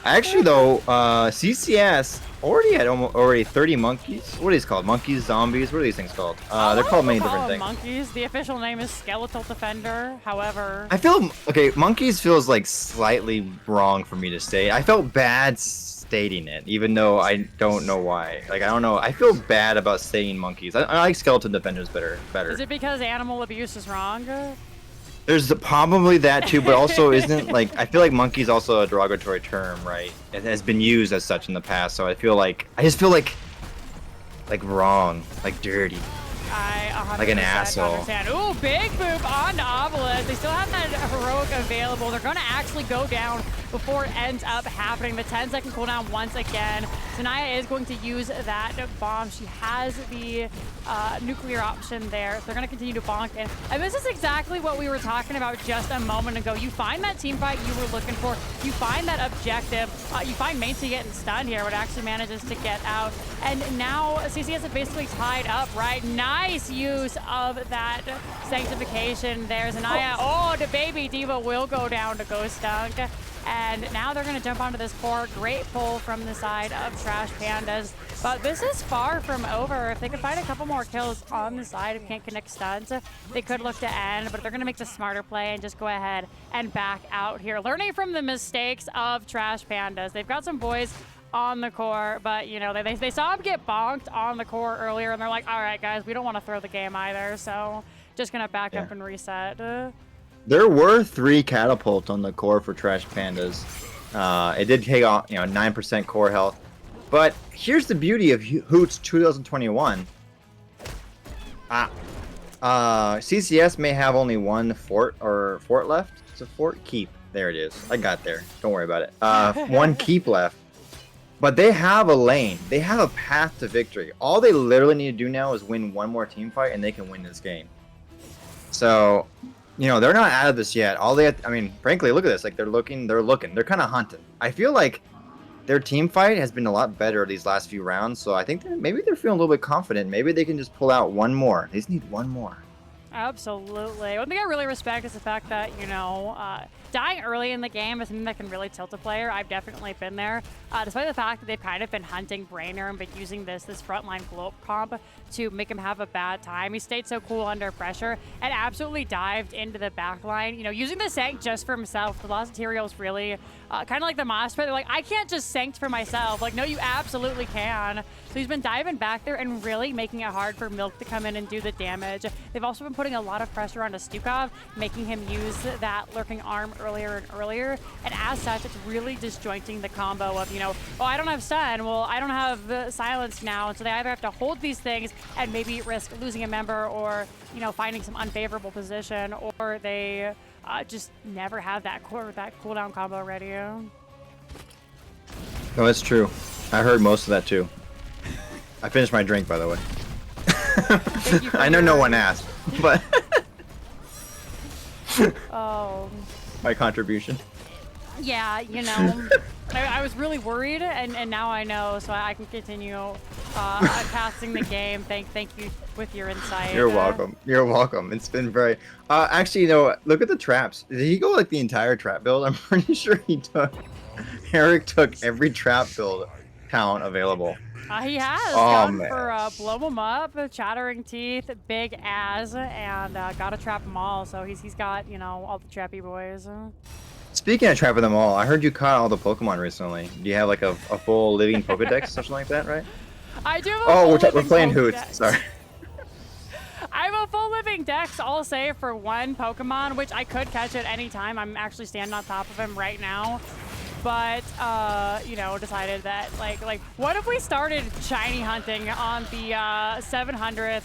Actually, though, CCS already 30 monkeys. What are these called? Monkeys, zombies? What are these things called? They're called many different things. Monkeys. The official name is Skeletal Defender. However, I feel okay. Monkeys feels like slightly wrong for me to say. I felt bad stating it, even though I don't know why. Like I don't know. I feel bad about saying monkeys. I like Skeleton Defenders better. Is it because animal abuse is wrong? There's probably that too, but also isn't like I feel like monkey's also a derogatory term, right? It has been used as such in the past, so I just feel like wrong, like dirty. I 100% like an asshole. Understand. Ooh, big boop on Obelisk. They still have that heroic available. They're going to actually go down before it ends up happening. The 10-second cooldown once again. Sanaya is going to use that bomb. She has the nuclear option there. So they're going to continue to bonk in. And this is exactly what we were talking about just a moment ago. You find that team fight you were looking for. You find that objective. You find Mainty getting stunned here, but actually manages to get out. And now CCS is basically tied up, right? Nice use of that sanctification. There's Anaya. Oh, the baby diva will go down to Ghost Dunk. And now they're going to jump onto this core. Great pull from the side of Trash Pandas. But this is far from over. If they could find a couple more kills on the side who can't connect stuns, they could look to end. But they're going to make the smarter play and just go ahead and back out here. Learning from the mistakes of Trash Pandas. They've got some boys on the core, but you know, they saw him get bonked on the core earlier, and they're like, all right, guys, we don't want to throw the game either, so just going to back up and reset. There were 3 catapults on the core for Trash Pandas. It did take off, 9% core health. But here's the beauty of Hoots 2021. CCS may have only one fort left. It's a fort keep. There it is. I got there. Don't worry about it. One keep left. But they have a lane. They have a path to victory. All they literally need to do now is win one more team fight, and they can win this game. So, they're not out of this yet. All they have frankly, look at this. Like, they're looking. They're kind of hunting. I feel like their team fight has been a lot better these last few rounds. So I think maybe they're feeling a little bit confident. Maybe they can just pull out one more. They just need one more. Absolutely. One thing I really respect is the fact that, dying early in the game is something that can really tilt a player. I've definitely been there. Despite the fact that they've kind of been hunting Brainer and been using this frontline globe comp to make him have a bad time. He stayed so cool under pressure and absolutely dived into the backline. Using the Sanct just for himself. The Lost Materials really kind of like the Moss Pit. They're like, I can't just Sanct for myself. Like, no, you absolutely can. So he's been diving back there and really making it hard for Milk to come in and do the damage. They've also been putting a lot of pressure onto Stukov, making him use that lurking arm earlier and earlier. And as such, it's really disjointing the combo of, oh, I don't have stun. Well, I don't have silence now. And so they either have to hold these things and maybe risk losing a member or, finding some unfavorable position, or they just never have that cooldown combo ready. No, that's true. I heard most of that too. I finished my drink, by the way. I know no one asked, but oh, my contribution. Yeah, I was really worried, and now I know, so I can continue passing the game. Thank you with your insight. You're welcome. You're welcome. It's been very. Actually, look at the traps. Did he go like the entire trap build? I'm pretty sure he took. Eric took every trap build count available. He has gone for blow him up, chattering teeth, big as, and gotta trap them all. So he's got all the trappy boys. Speaking of trapping them all, I heard you caught all the Pokemon recently. Do you have like a full living Pokedex or something like that, right? I do. We're playing Hoots. Sorry. I have a full living dex, all save for one Pokemon, which I could catch at any time. I'm actually standing on top of him right now. But, decided that, like, what if we started shiny hunting on the 700th,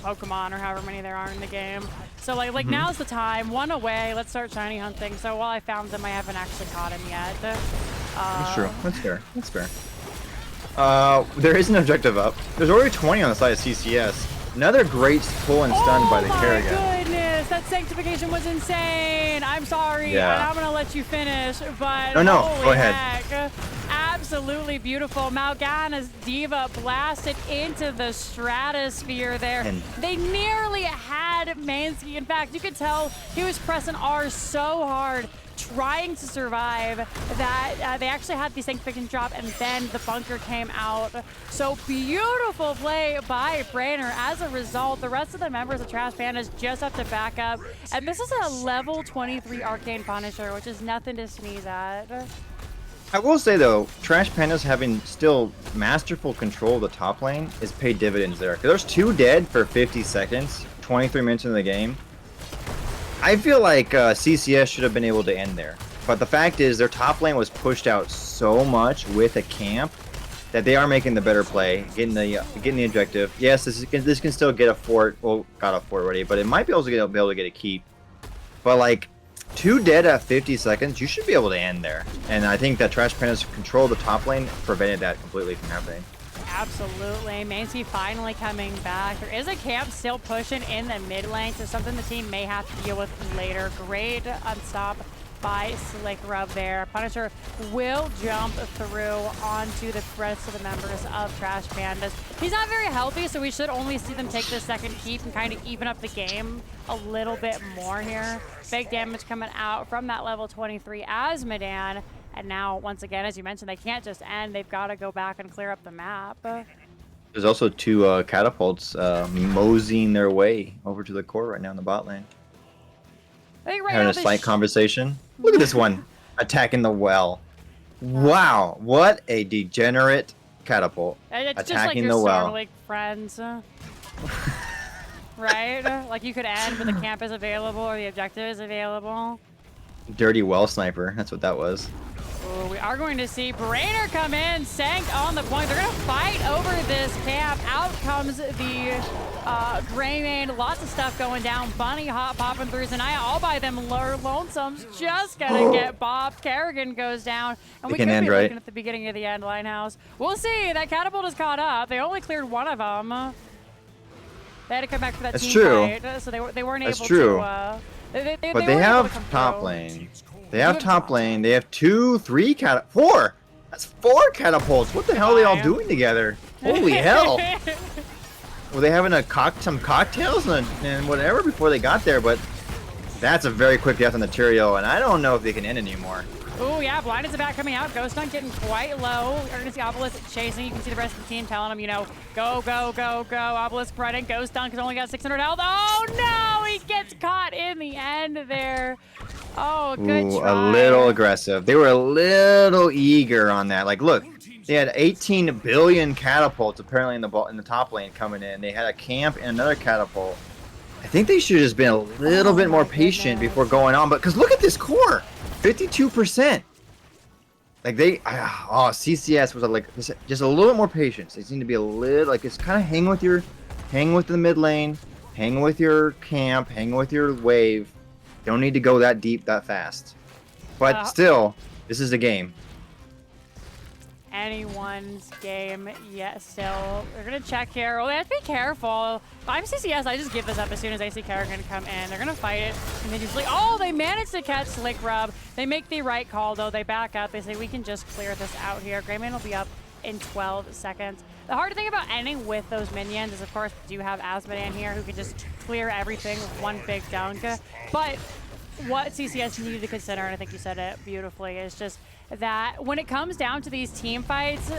Pokemon or however many there are in the game? So, now's the time. One away. Let's start shiny hunting. So while I found him, I haven't actually caught him yet. That's true. That's fair. That's fair. There is an objective up. There's already 20 on the side of CCS. Another great pull and stun by the Kerrigan. Oh my goodness, that sanctification was insane. I'm sorry, and I'm gonna let you finish, but no, go ahead. Heck, absolutely beautiful. Malgana's Diva blasted into the stratosphere there. They nearly had had Mansky. In fact, you could tell he was pressing R so hard, trying to survive, that they actually had the sanctification drop, and then the bunker came out. So beautiful play by Brainer. As a result, the rest of the members of Trash Pandas just have to back up. And this is a level 23 Arcane Punisher, which is nothing to sneeze at. I will say though, Trash Pandas having still masterful control of the top lane is paid dividends there. 'Cause there's 2 dead for 50 seconds, 23 minutes into the game. I feel like CCS should have been able to end there. But the fact is, their top lane was pushed out so much with a camp that they are making the better play, getting the objective. Yes, this can still get a fort. Well, got a fort already, but it might be able to get a keep. But like 2 dead at 50 seconds, you should be able to end there. And I think that Trash Pandas control of the top lane prevented that completely from happening. Absolutely. Mansky finally coming back. There is a camp still pushing in the mid lane, so something the team may have to deal with later. Great unstop by Slickrub there. Punisher will jump through onto the rest of the members of Trash Pandas. He's not very healthy, so we should only see them take the second keep and kind of even up the game a little bit more here. Big damage coming out from that level 23 Azmodan. And now, once again, as you mentioned, they can't just end. They've got to go back and clear up the map. There's also 2 catapults moseying their way over to the core right now in the bot lane. I think right Having now a slight conversation. Look at this one attacking the well. Wow, what a degenerate catapult. It's attacking just like your the well. Summer League friends. Right? Like you could end when the camp is available or the objective is available. Dirty well sniper. That's what that was. Ooh, we are going to see Brainer come in, Sank on the point. They're going to fight over this camp. Out comes the Greymane. Lots of stuff going down. Bunny hop popping through Zanaya. All by them Lonesome's just going to get bopped. Kerrigan goes down. And we could be looking at the beginning of the end, Linehouse. We'll see. That catapult is caught up. They only cleared one of them. They had to come back for that team fight, so they weren't able to... But they have top lane. They have top lane. They have 2, 3 4. That's 4 catapults. What the hell are they all doing together? Holy hell! Were they having some cocktails and whatever before they got there? But that's a very quick death on the Tyrael, and I don't know if they can end anymore. Oh yeah, Blind is about coming out. Ghost Dunk getting quite low. You're gonna see Obelisk chasing. You can see the rest of the team telling him, you know, go, go, go, go. Obelisk running. Ghost Dunk has only got 600 health. Oh no, he gets caught in the end there. Oh, good try. A little aggressive. They were a little eager on that. Like, look, they had 18 billion catapults apparently in the top lane coming in. They had a camp and another catapult. I think they should have just been a little bit more patient before going on. But because look at this core. 52%. Like CCS was like just a little bit more patience. They seem to be a little like it's kind of hang with the mid lane, hang with your camp, hang with your wave. Don't need to go that deep that fast. But still, this is a game. Anyone's game yet still. They're gonna check here. Oh, they have to be careful. If I'm CCS, I just give this up as soon as I see Kerrigan come in. They're gonna fight it. And they just like, oh, they managed to catch Slickrub. They make the right call though. They back up. They say we can just clear this out here. Greymane will be up in 12 seconds. The hard thing about ending with those minions is, of course, we do have Azmodan here who can just clear everything with one big dunk. But what CCS needed to consider, and I think you said it beautifully, is just that when it comes down to these team fights,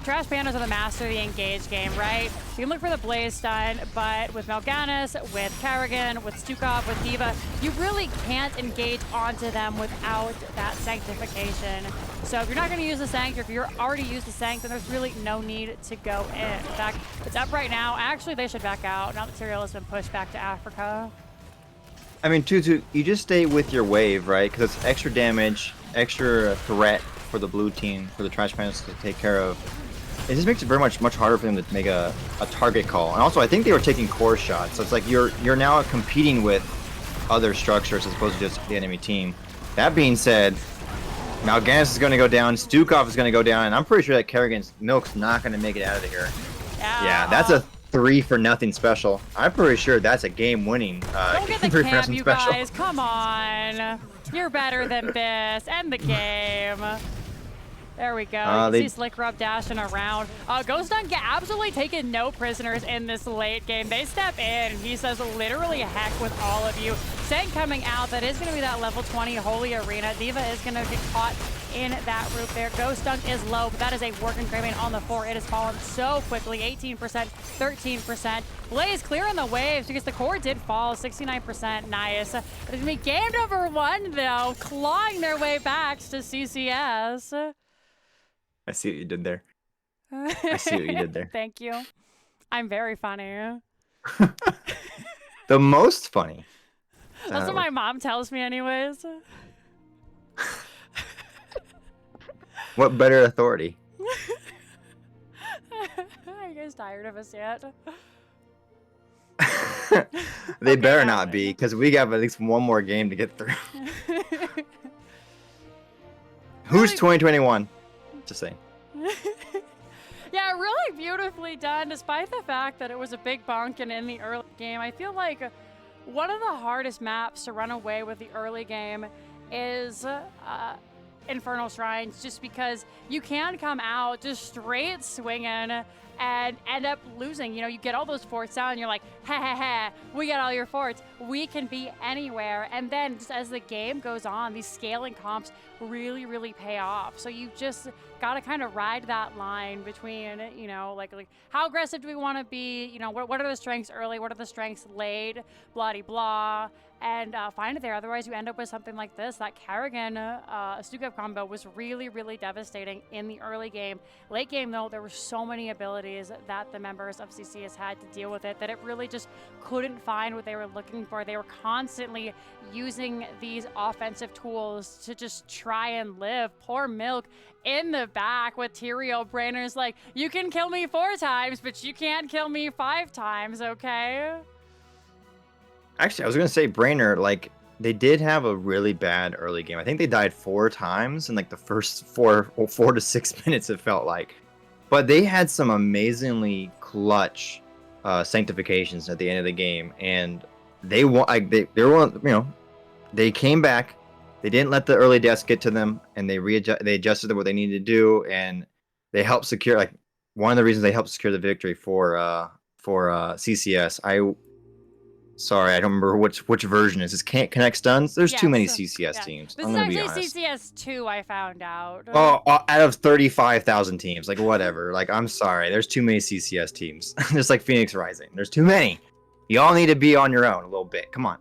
Trash Pandas are the master of the engage game, right? You can look for the Blaze Stun, but with Mal'Ganis, with Kerrigan, with Stukov, with D.Va, you really can't engage onto them without that sanctification. So if you're not going to use the Sanct, or if you're already used the Sanct, then there's really no need to go in. In fact, it's up right now. Actually, they should back out. Now the Tyrael has been pushed back to Africa. I mean, you just stay with your wave, right? Because it's extra damage, extra threat for the blue team, for the Trash Pandas to take care of. It just makes it very much harder for them to make a target call. And also, I think they were taking core shots, so it's like you're now competing with other structures as opposed to just the enemy team. That being said, Mal'Ganis is going to go down, Stukov is going to go down, and I'm pretty sure that Kerrigan's Milk's not going to make it out of here. Yeah, that's a 3-for-0 special. I'm pretty sure that's a game-winning Don't get the camp, you special. Guys. Come on. You're better than this. End the game. There we go. You can They see Slick Rub dashing around. Ghost Dunk get absolutely taking no prisoners in this late game. They step in. He says literally heck with all of you. Sent coming out. That is going to be that level 20 Holy Arena. D.Va is going to get caught in that route there. Ghost Dunk is low, but that is a working Greymane on the 4. It has fallen so quickly. 18%, 13%. Blaze clearing the waves because the core did fall. 69%. Nice. It's going to be game number 1, though. Clawing their way back to CCS. I see what you did there. I see what you did there. Thank you. I'm very funny. The most funny. That's what my mom tells me anyways. What better authority? Are you guys tired of us yet? They Okay, better Alan. not be, because we got at least one more game to get through. Who's 2021? Just saying. Yeah, really beautifully done, despite the fact that it was a big bonk and in the early game. I feel like one of the hardest maps to run away with the early game is Infernal Shrines, just because you can come out just straight swinging and end up losing. You know, you get all those forts down and you're like, ha ha ha, we got all your forts. We can be anywhere. And then just as the game goes on, these scaling comps really, really pay off. So you just got to kind of ride that line between, you know, like how aggressive do we want to be? You know, what are the strengths early? What are the strengths late? Blah de blah. And find it there. Otherwise, you end up with something like this. That Kerrigan Stukev combo was really, really devastating in the early game. Late game, though, there were so many abilities that the members of CCS had to deal with it that it really just couldn't find what they were looking for. They were constantly using these offensive tools to just try and live. Poor Milk in the back with Tyrael. Brainer's like, you can kill me 4 times, but you can't kill me 5 times, okay? Actually, I was gonna say Brainer, like, they did have a really bad early game. I think they died 4 times in like the first 4 to 6 minutes, it felt like. But they had some amazingly clutch sanctifications at the end of the game, and they were, you know, they came back. They didn't let the early deaths get to them, and they adjusted what they needed to do, and they helped secure, like, one of the reasons they helped secure the victory for CCS. Sorry, I don't remember which version is this. Can't connect stuns. There's too many CCS teams. This I'm is gonna be actually honest. CCS 2, I found out. Oh, out of 35,000 teams, like, whatever. Like, I'm sorry, there's too many CCS teams. Just like Phoenix Rising, there's too many. You all need to be on your own a little bit. Come on.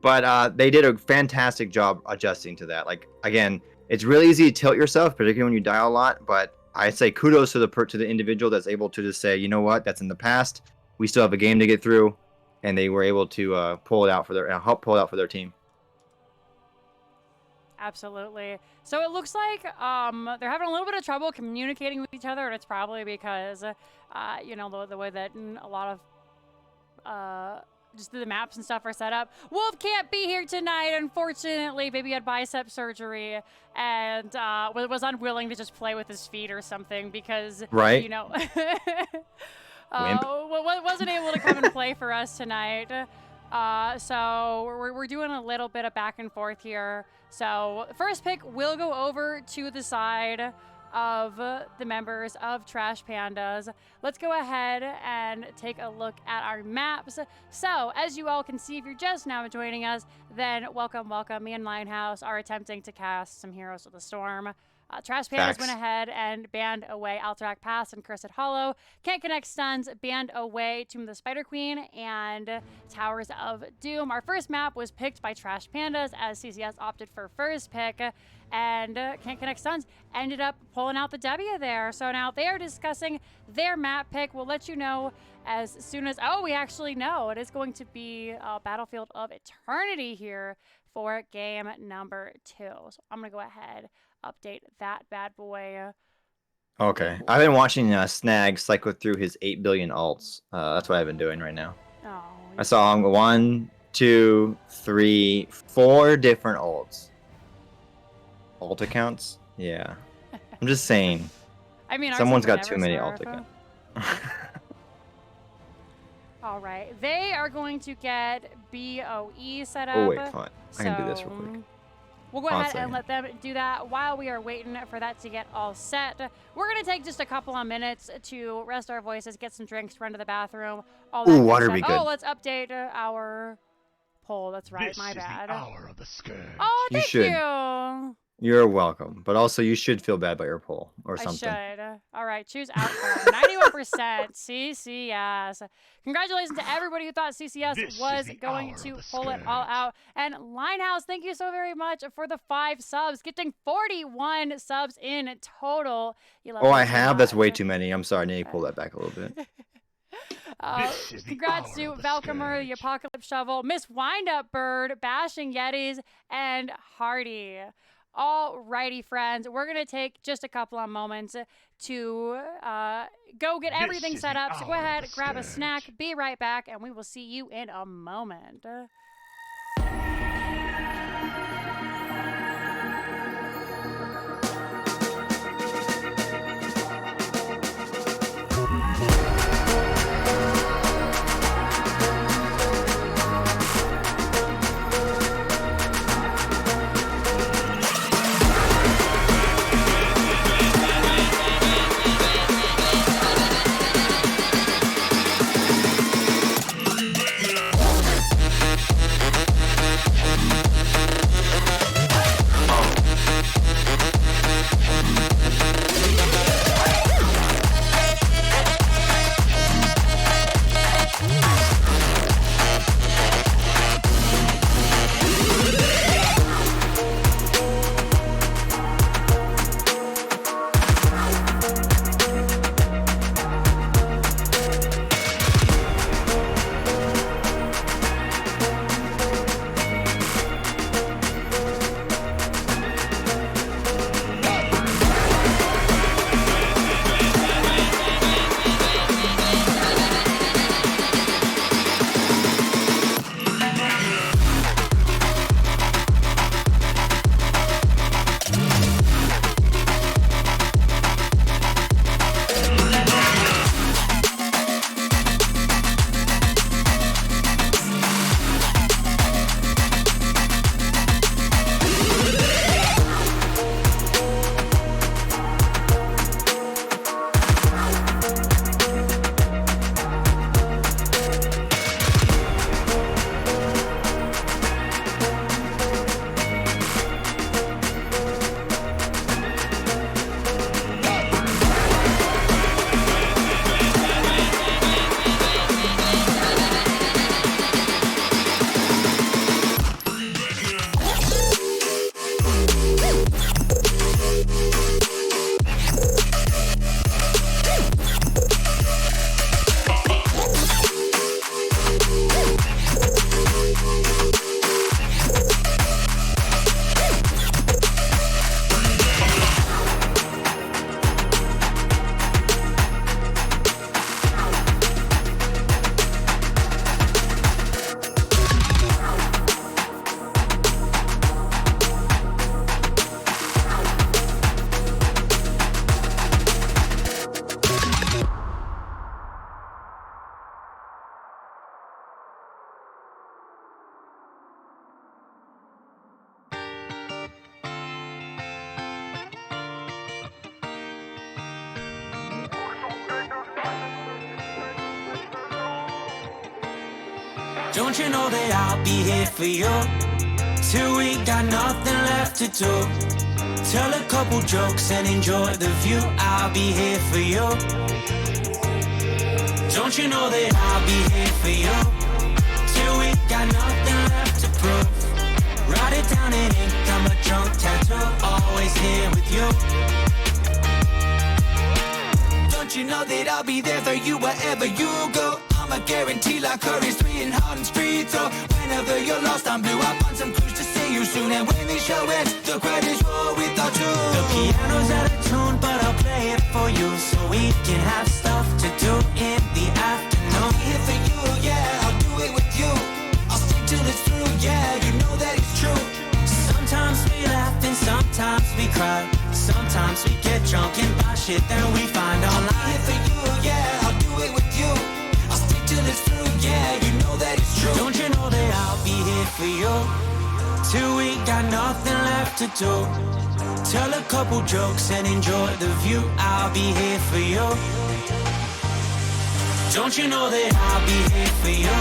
But they did a fantastic job adjusting to that. Like, again, it's really easy to tilt yourself, particularly when you die a lot. But I say kudos to the individual that's able to just say, you know what, that's in the past. We still have a game to get through, and they were able to pull it out for help pull it out for their team. Absolutely. So it looks like they're having a little bit of trouble communicating with each other, and it's probably because, you know, the way that a lot of just the maps and stuff are set up. Wolf can't be here tonight, unfortunately. Baby had bicep surgery and was unwilling to just play with his feet or something because, right, you know, wasn't able to come and play for us tonight. So we're doing a little bit of back and forth here. So first pick will go over to the side of the members of Trash Pandas. Let's go ahead and take a look at our maps. So as you all can see, if you're just now joining us, then welcome. Me and Linehouse are attempting to cast some Heroes of the Storm. Trash Pandas went ahead and banned away Alterac Pass and Cursed Hollow. Can't Connect Stuns banned away Tomb of the Spider Queen and Towers of Doom. Our first map was picked by Trash Pandas as CCS opted for first pick, and Can't Connect Stuns ended up pulling out the W there. So now they are discussing their map pick. We'll let you know as soon as, we actually know. It is going to be Battlefield of Eternity here for game number 2. So I'm going to go ahead, update that bad boy. Okay. I've been watching Snag cycle through his 8 billion alts. That's what I've been doing right now. Oh, I saw 1, 2, 3, 4 different alts. Alt accounts? Yeah. I'm just saying. I mean, someone's got too many alt accounts. All right. They are going to get BOE set up. Oh, wait, fine. I can do this real quick. We'll go ahead and let them do that while we are waiting for that to get all set. We're going to take just a couple of minutes to rest our voices, get some drinks, run to the bathroom, all that Ooh, good water stuff. be good. Oh, let's update our poll. That's right, my bad. This is the hour of the scourge. Oh, thank should. you. You're welcome. But also, you should feel bad about your poll or something. I should. All right, choose outcome. 91% CCS. Congratulations to everybody who thought CCS was going to pull it all out. And Linehouse, thank you so very much for the 5 subs, getting 41 subs in total. Oh, I have? That's way too many. I'm sorry. I need to pull that back a little bit. Congrats to Valcomer, the Apocalypse Shovel, Miss Windup Bird, Bashing Yetis, and Hardy. Alrighty, friends, we're going to take just a couple of moments to go get everything set up. So go ahead, grab a snack, be right back, and we will see you in a moment. Don't you know that I'll be here for you till we got nothing left to do? Tell a couple jokes and enjoy the view. I'll be here for you. Don't you know that I'll be here for you till we got nothing left to prove? Write it down in ink, I'm a drunk tattoo. Always here with you. Don't you know that I'll be there for you wherever you go? I'm a guarantee like Curry's 3 and Harden's free throw. Whenever you're lost, I'm blue up on some cruise to see you soon. And when the show ends, the credits roll with our tune. The piano's out of tune, but I'll play it for you so we can have stuff to do in the afternoon. I'll be here for you, yeah, I'll do it with you. I'll stay till it's through, yeah, you know that it's true. Sometimes we laugh and sometimes we cry. Sometimes we get drunk and buy shit that we find online. I'll be here for you, yeah, I'll do it with you. Till it's through, yeah, you know that it's true. Don't you know that I'll be here for you till we got nothing left to do. Tell a couple jokes and enjoy the view. I'll be here for you. Don't you know that I'll be here for you?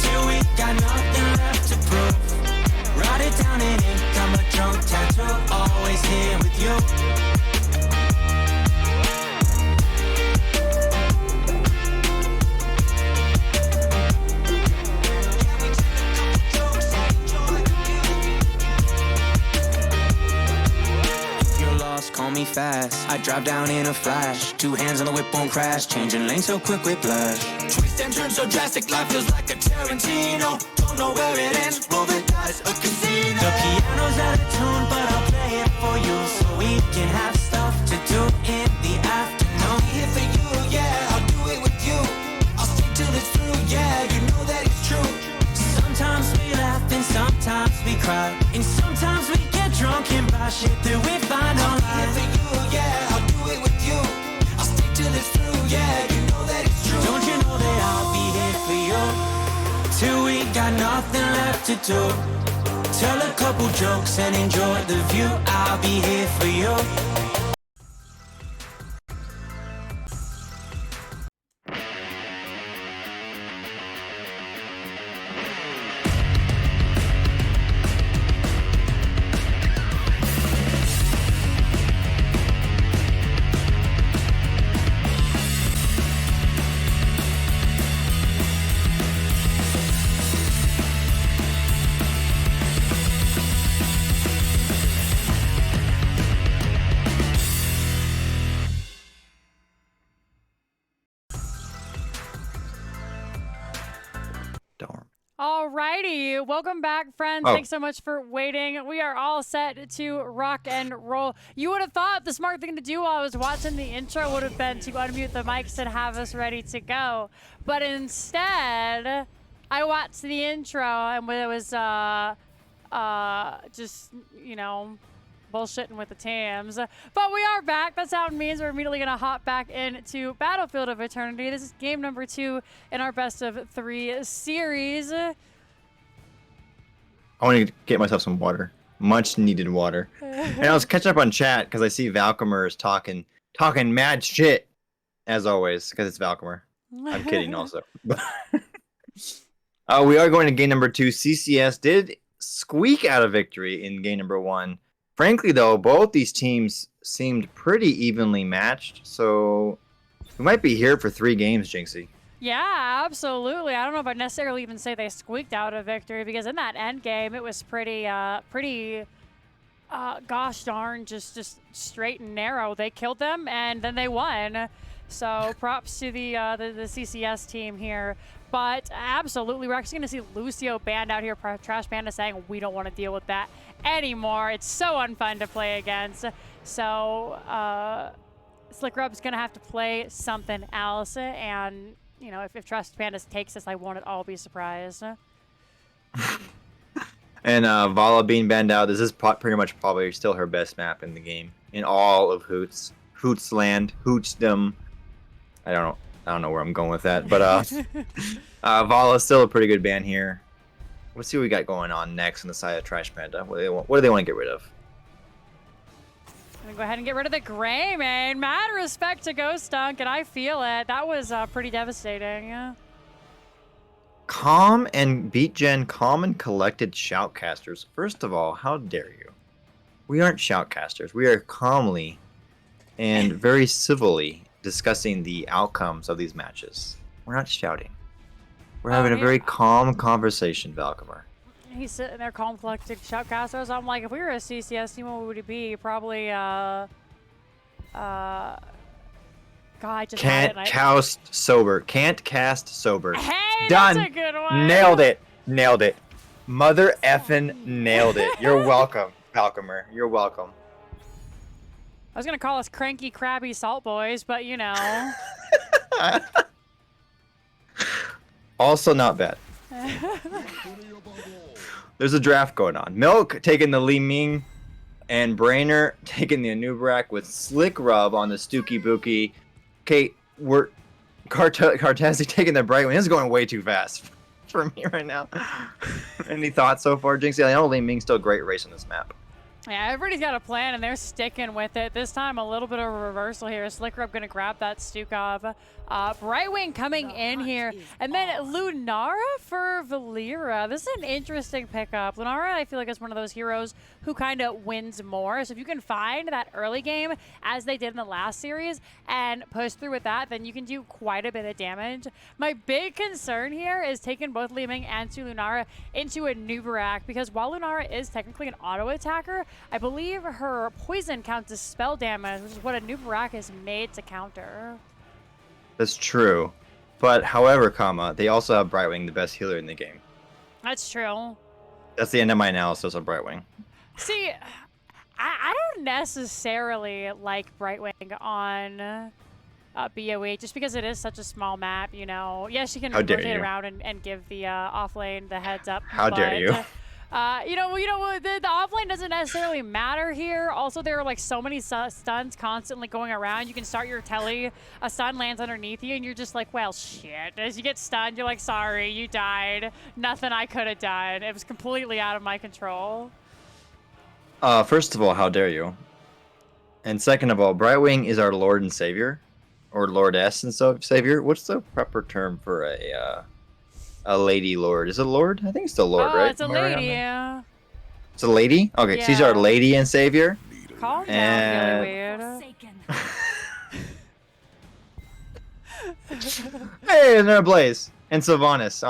Till we got nothing left to prove. Write it down in ink, I'm a drunk tattoo. Always here with you. Call me fast, I drive down in a flash. 2 hands on the whip, won't crash. Changing lanes so quick, whiplash. Twist and turn so drastic, life feels like a Tarantino. Don't know where it ends, roll the dice, a casino. The piano's out of tune, but I'll play it for you, so we can have stuff to do in the afternoon. I'll be here for you, yeah, I'll do it with you. I'll stay till it's through, yeah, you know that it's true. Sometimes we laugh and sometimes we cry, and sometimes we get drunk and buy shit that we find online. I'll be here for you, yeah, I'll do it with you. I'll stay till it's through, yeah, you know that it's true. Don't you know that I'll be here for you, till we got nothing left to do. Tell a couple jokes and enjoy the view. I'll be here for you. Alrighty, welcome back, friends. Oh. Thanks so much for waiting. We are all set to rock and roll. You would have thought the smart thing to do while I was watching the intro would have been to unmute the mics and have us ready to go. But instead, I watched the intro and it was just, you know, bullshitting with the teams. But we are back. That's how it means we're immediately going to hop back into Battlefield of Eternity. This is game number 2 in our best of 3 series. I want to get myself some water. Much needed water. And I was catching up on chat because I see Valcomer is talking mad shit, as always, because it's Valcomer. I'm kidding also. We are going to game number 2. CCS did squeak out a victory in game number 1. Frankly, though, both these teams seemed pretty evenly matched, so we might be here for 3 games, Jinxie. Yeah, absolutely. I don't know if I'd necessarily even say they squeaked out a victory, because in that end game, it was pretty, gosh darn, just straight and narrow. They killed them, and then they won. So props to the CCS team here. But absolutely, we're actually going to see Lucio banned out here. Trash Panda saying we don't want to deal with that anymore. It's so unfun to play against. So Slick Rub's going to have to play something else. And, you know, if Trash Panda takes this, I won't at all be surprised. And Vala being banned out, this is pretty much probably still her best map in the game. In all of Hoots. Hootsland. Hootsdom. I don't know where I'm going with that, but Vala's still a pretty good ban here. Let's see what we got going on next on the side of Trash Panda. What do they want to get rid of? I'm gonna go ahead and get rid of the gray, man. Mad respect to Ghost Dunk, and I feel it. That was pretty devastating. Calm and beat gen, calm and collected shoutcasters. First of all, how dare you? We aren't shoutcasters. We are calmly and very civilly discussing the outcomes of these matches. We're not shouting. We're having a very calm conversation, Valcomer. He's sitting there, calm, collected, shoutcasters. I'm like, if we were a CCS team, what would it be? Probably, God, I just Can't cast sober. Can't cast sober. Hey, done. That's a good one. Nailed it. Nailed it. Mother effing nailed it. You're welcome, Valcomer. You're welcome. I was gonna call us cranky, crabby salt boys, but you know. Also not bad. There's a draft going on. Milk taking the Li Ming, and Brainer taking the Anubrak with Slick Rub on the Stooky Bookie. Okay, we're Cartesi taking the Brightwing. This is going way too fast for me right now. Any thoughts so far, Jinxie? I know Li Ming's still a great race on this map. Yeah, everybody's got a plan, and they're sticking with it. This time, a little bit of a reversal here. Slickerup going to grab that Stukov. Brightwing coming in here. And then Lunara for Valera. This is an interesting pickup. Lunara, I feel like, is one of those heroes who kind of wins more. So if you can find that early game, as they did in the last series, and push through with that, then you can do quite a bit of damage. My big concern here is taking both Li Ming and Lunara into a Nubarak, because while Lunara is technically an auto attacker, I believe her poison counts as spell damage, which is what a Nubarak is made to counter. That's true. But however, they also have Brightwing, the best healer in the game. That's true. That's the end of my analysis of Brightwing. See, I don't necessarily like Brightwing on BOE, just because it is such a small map, you know. Yes, she can rotate around and give the off lane the heads up. How dare you? The offlane doesn't necessarily matter here. Also, there are like so many stuns constantly going around. You can start your telly, a stun lands underneath you, and you're just like, well, shit. As you get stunned, you're like, sorry, you died. Nothing I could have done. It was completely out of my control. First of all, how dare you? And second of all, Brightwing is our Lord and Savior, or Lordess and Savior. What's the proper term for a lady lord? Is it lord? I think it's still lord, right? It's a lady, yeah. It's a lady? Okay, yeah. She's our lady and savior. Calm down, really weird. Hey, and there Blaze. And Sylvanas.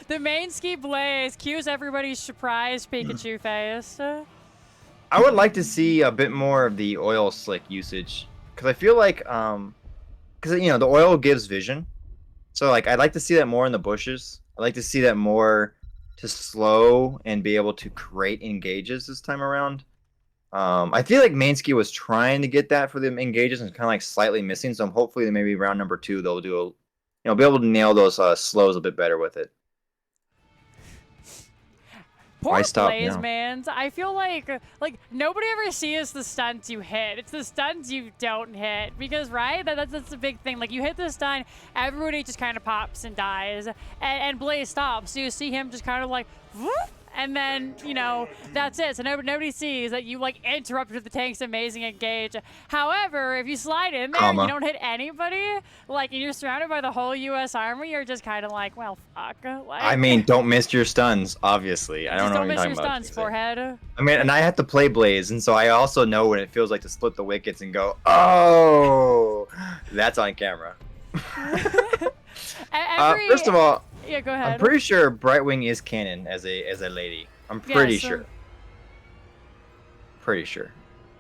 The main ski Blaze cues everybody's surprised Pikachu face. I would like to see a bit more of the oil slick usage. Because I feel like, because, you know, the oil gives vision. So, like, I'd like to see that more in the bushes. I'd like to see that more to slow and be able to create engages this time around. I feel like Mainsky was trying to get that for the engages and kind of like slightly missing. So hopefully maybe round number 2 they'll do be able to nail those slows a bit better with it. Poor Blaze, man. I feel like nobody ever sees the stunts you hit. It's the stunts you don't hit. Because, right? That's the big thing. Like, you hit the stun, everybody just kind of pops and dies. And Blaze stops. So you see him just kind of like, whoop, and then, you know, that's it. So nobody sees that you, like, interrupted the tank's amazing engage. However, if you slide in there and you don't hit anybody, like, and you're surrounded by the whole U.S. Army, you're just kind of like, well, fuck. Like, I mean, don't miss your stuns, obviously. I don't know what you're talking about. Don't miss your stuns, forehead. I mean, and I have to play Blaze, and so I also know what it feels like to split the wickets and go, oh, that's on camera. First of all, yeah, go ahead. I'm pretty sure Brightwing is canon as a lady. I'm pretty sure. Pretty sure.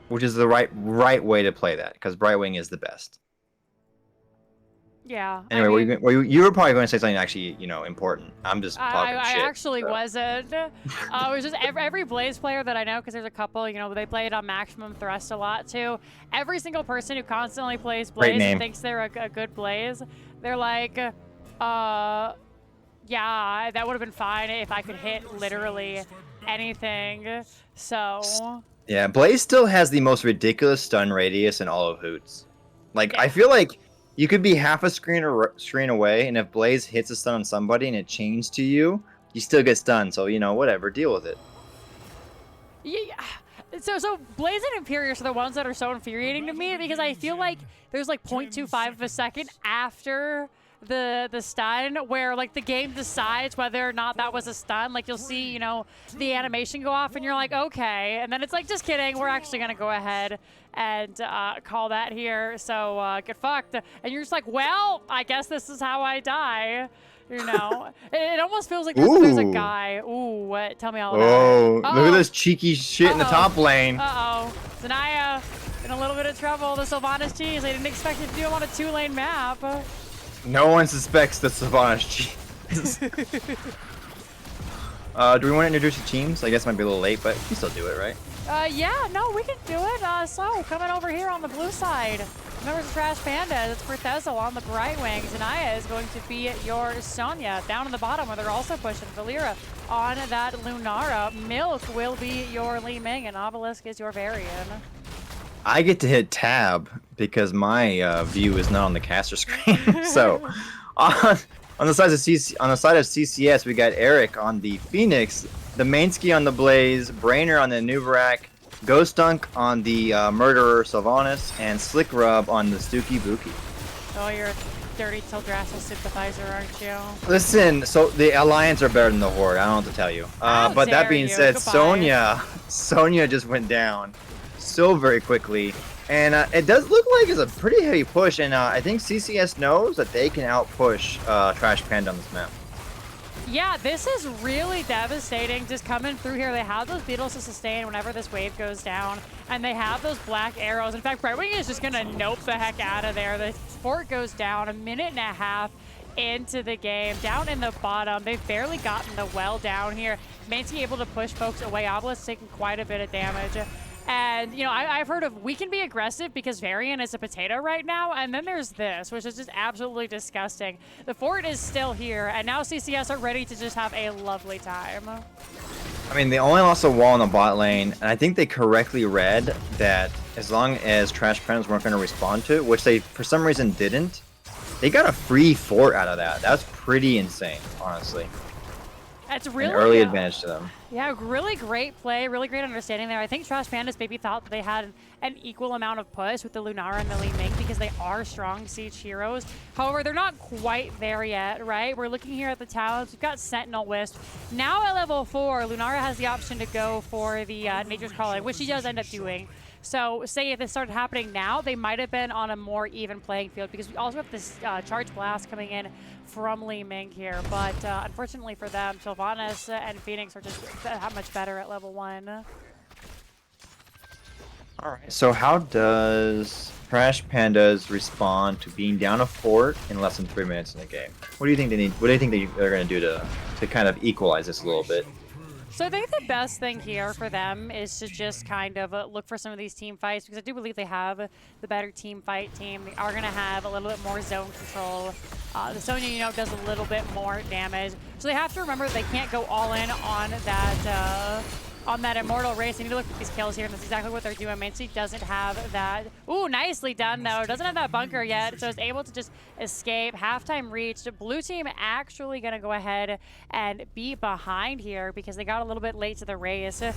Which is the right way to play that, because Brightwing is the best. Yeah. Anyway, you were probably going to say something actually, you know, important. I'm just talking shit. I actually wasn't. It was just every Blaze player that I know, because there's a couple, you know, they play it on maximum thrust a lot too. Every single person who constantly plays Blaze and thinks they're a good Blaze, they're like, yeah, that would have been fine if I could hit literally anything. So. Yeah, Blaze still has the most ridiculous stun radius in all of Hoots. Like, I feel like you could be half a screen away, and if Blaze hits a stun on somebody and it chains to you, you still get stunned. So, you know, whatever, deal with it. Yeah. So Blaze and Imperius are the ones that are so infuriating to me, because I feel like there's like 0.25 of a second after the stun where like the game decides whether or not that was a stun. Like, you'll see, you know, the animation go off and you're like, okay, and then it's like, just kidding, we're actually gonna go ahead and call that here, so get fucked. And you're just like, well, I guess this is how I die, you know. It almost feels like there's a guy. Ooh, what? Tell me all about it. Look at this cheeky shit in the top lane. Zanaya in a little bit of trouble. The Sylvanas cheese, I didn't expect it to do him on a 2-lane map. No one suspects the Sylvanas cheese. Do we want to introduce the teams? I guess it might be a little late, but we can still do it, right? Yeah, no, we can do it. So, coming over here on the blue side, members of Trash Pandas, it's Cortezo on the Brightwing. Zanaya is going to be your Sonya. Down in the bottom, where they're also pushing Valera on that Lunara. Milk will be your Li Ming, and Obelisk is your Varian. I get to hit tab because my view is not on the caster screen. So, on On the side of CCS, we got Eric on the Phoenix, the Mainsky on the Blaze, Brainer on the Nuvarak, Ghost Dunk on the Murderer Sylvanas, and Slick Rub on the Stooky Bookie. Oh, you're a dirty Teldrassil sympathizer, aren't you? Listen, so the Alliance are better than the Horde. I don't know what to tell you. How But that dare being you. said, Goodbye. Sonya just went down so very quickly. And it does look like it's a pretty heavy push, and I think CCS knows that they can outpush Trash Panda on this map. Yeah, this is really devastating. Just coming through here, they have those beetles to sustain whenever this wave goes down, and they have those black arrows. In fact, Brightwing is just gonna nope the heck out of there. The fort goes down a minute and a half into the game. Down in the bottom, they've barely gotten the well down here. Mainsky able to push folks away. Obelisk taking quite a bit of damage. And, you know, I've heard of we can be aggressive because Varian is a potato right now, and then there's this, which is just absolutely disgusting. The fort is still here, and now CCS are ready to just have a lovely time. I mean, they only lost a wall in the bot lane, and I think they correctly read that as long as Trash Pandas weren't going to respond to it, which they for some reason didn't, they got a free fort out of that. That's pretty insane, honestly. That's really An early advantage to them. Yeah, really great play, really great understanding there. I think Trash Pandas maybe thought that they had an equal amount of push with the Lunara and the Li Ming because they are strong siege heroes. However, they're not quite there yet, right? We're looking here at the talents. We've got Sentinel Wisp. Now at level 4, Lunara has the option to go for the Nature's Calling, which she does end up doing. So say if this started happening now, they might have been on a more even playing field because we also have this Charge Blast coming in from Li Ming here. But unfortunately for them, Sylvanas and Phoenix are just that much better at level 1. All right. So how does Trash Pandas respond to being down a fort in less than 3 minutes in the game? What do you think they need? What do you think they're going to do to kind of equalize this a little bit? So I think the best thing here for them is to just kind of look for some of these team fights because I do believe they have the better team fight team. They are going to have a little bit more zone control. The Sonya, you know, does a little bit more damage. So they have to remember they can't go all in on that Immortal race. They need to look at these kills here, and that's exactly what they're doing. Mainsky doesn't have that. Ooh, nicely done, though. Doesn't have that bunker yet, so is able to just escape. Halftime reached. Blue team actually going to go ahead and be behind here because they got a little bit late to the race. They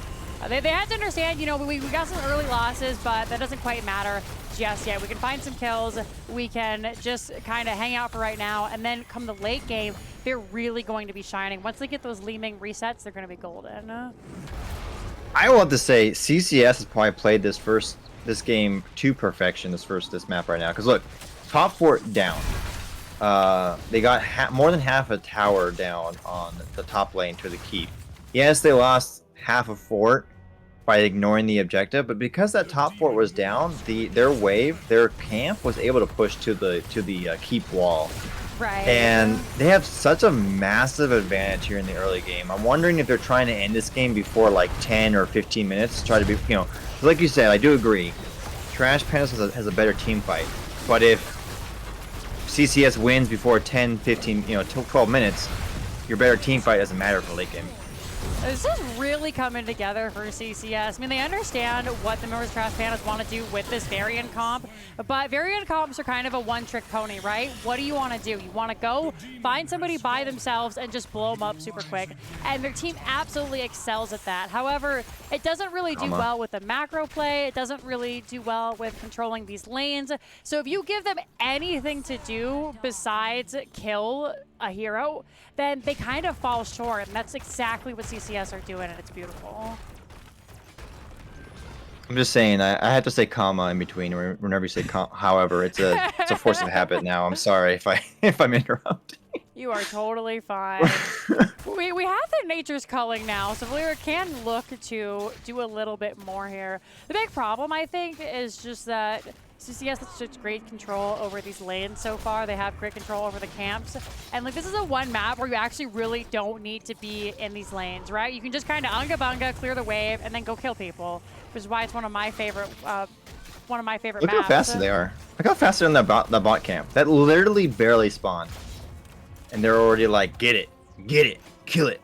had to understand, you know, we got some early losses, but that doesn't quite matter just yet. We can find some kills. We can just kind of hang out for right now, and then come the late game, they're really going to be shining. Once they get those Li Ming resets, they're going to be golden. I will have to say CCS has probably played this game to perfection. This map right now, because look, top fort down. They got more than half a tower down on the top lane to the keep. Yes, they lost half a fort by ignoring the objective, but because that top fort was down, their camp was able to push to the keep wall. Right. And they have such a massive advantage here in the early game. I'm wondering if they're trying to end this game before like 10 or 15 minutes to try to be, you know, like you said, I do agree. Trash Pandas has a better team fight. But if CCS wins before 10, 15, you know, 12 minutes, your better team fight doesn't matter for late game. This is really coming together for CCS. I mean, they understand what the Mirror's Trash Pandas want to do with this variant comp, but variant comps are kind of a one-trick pony, right? What do you want to do? You want to go find somebody by themselves and just blow them up super quick, and their team absolutely excels at that. However, it doesn't really do well with the macro play. It doesn't really do well with controlling these lanes. So if you give them anything to do besides kill a hero, then they kind of fall short, and that's exactly what CCS are doing, and it's beautiful. I'm just saying, I had to say comma in between whenever you say however. It's a force of habit now. I'm sorry if I'm interrupting. You are totally fine. we have the Nature's Culling now, so Valera can look to do a little bit more here. The big problem, I think, is just that CCS has such great control over these lanes so far. They have great control over the camps. And like, this is a one map where you actually really don't need to be in these lanes, right? You can just kind of unga bunga, clear the wave, and then go kill people, which is why it's one of my favorite maps. Look how fast they are. Look how fast they're in the bot camp. That literally barely spawned. And they're already like, get it, kill it.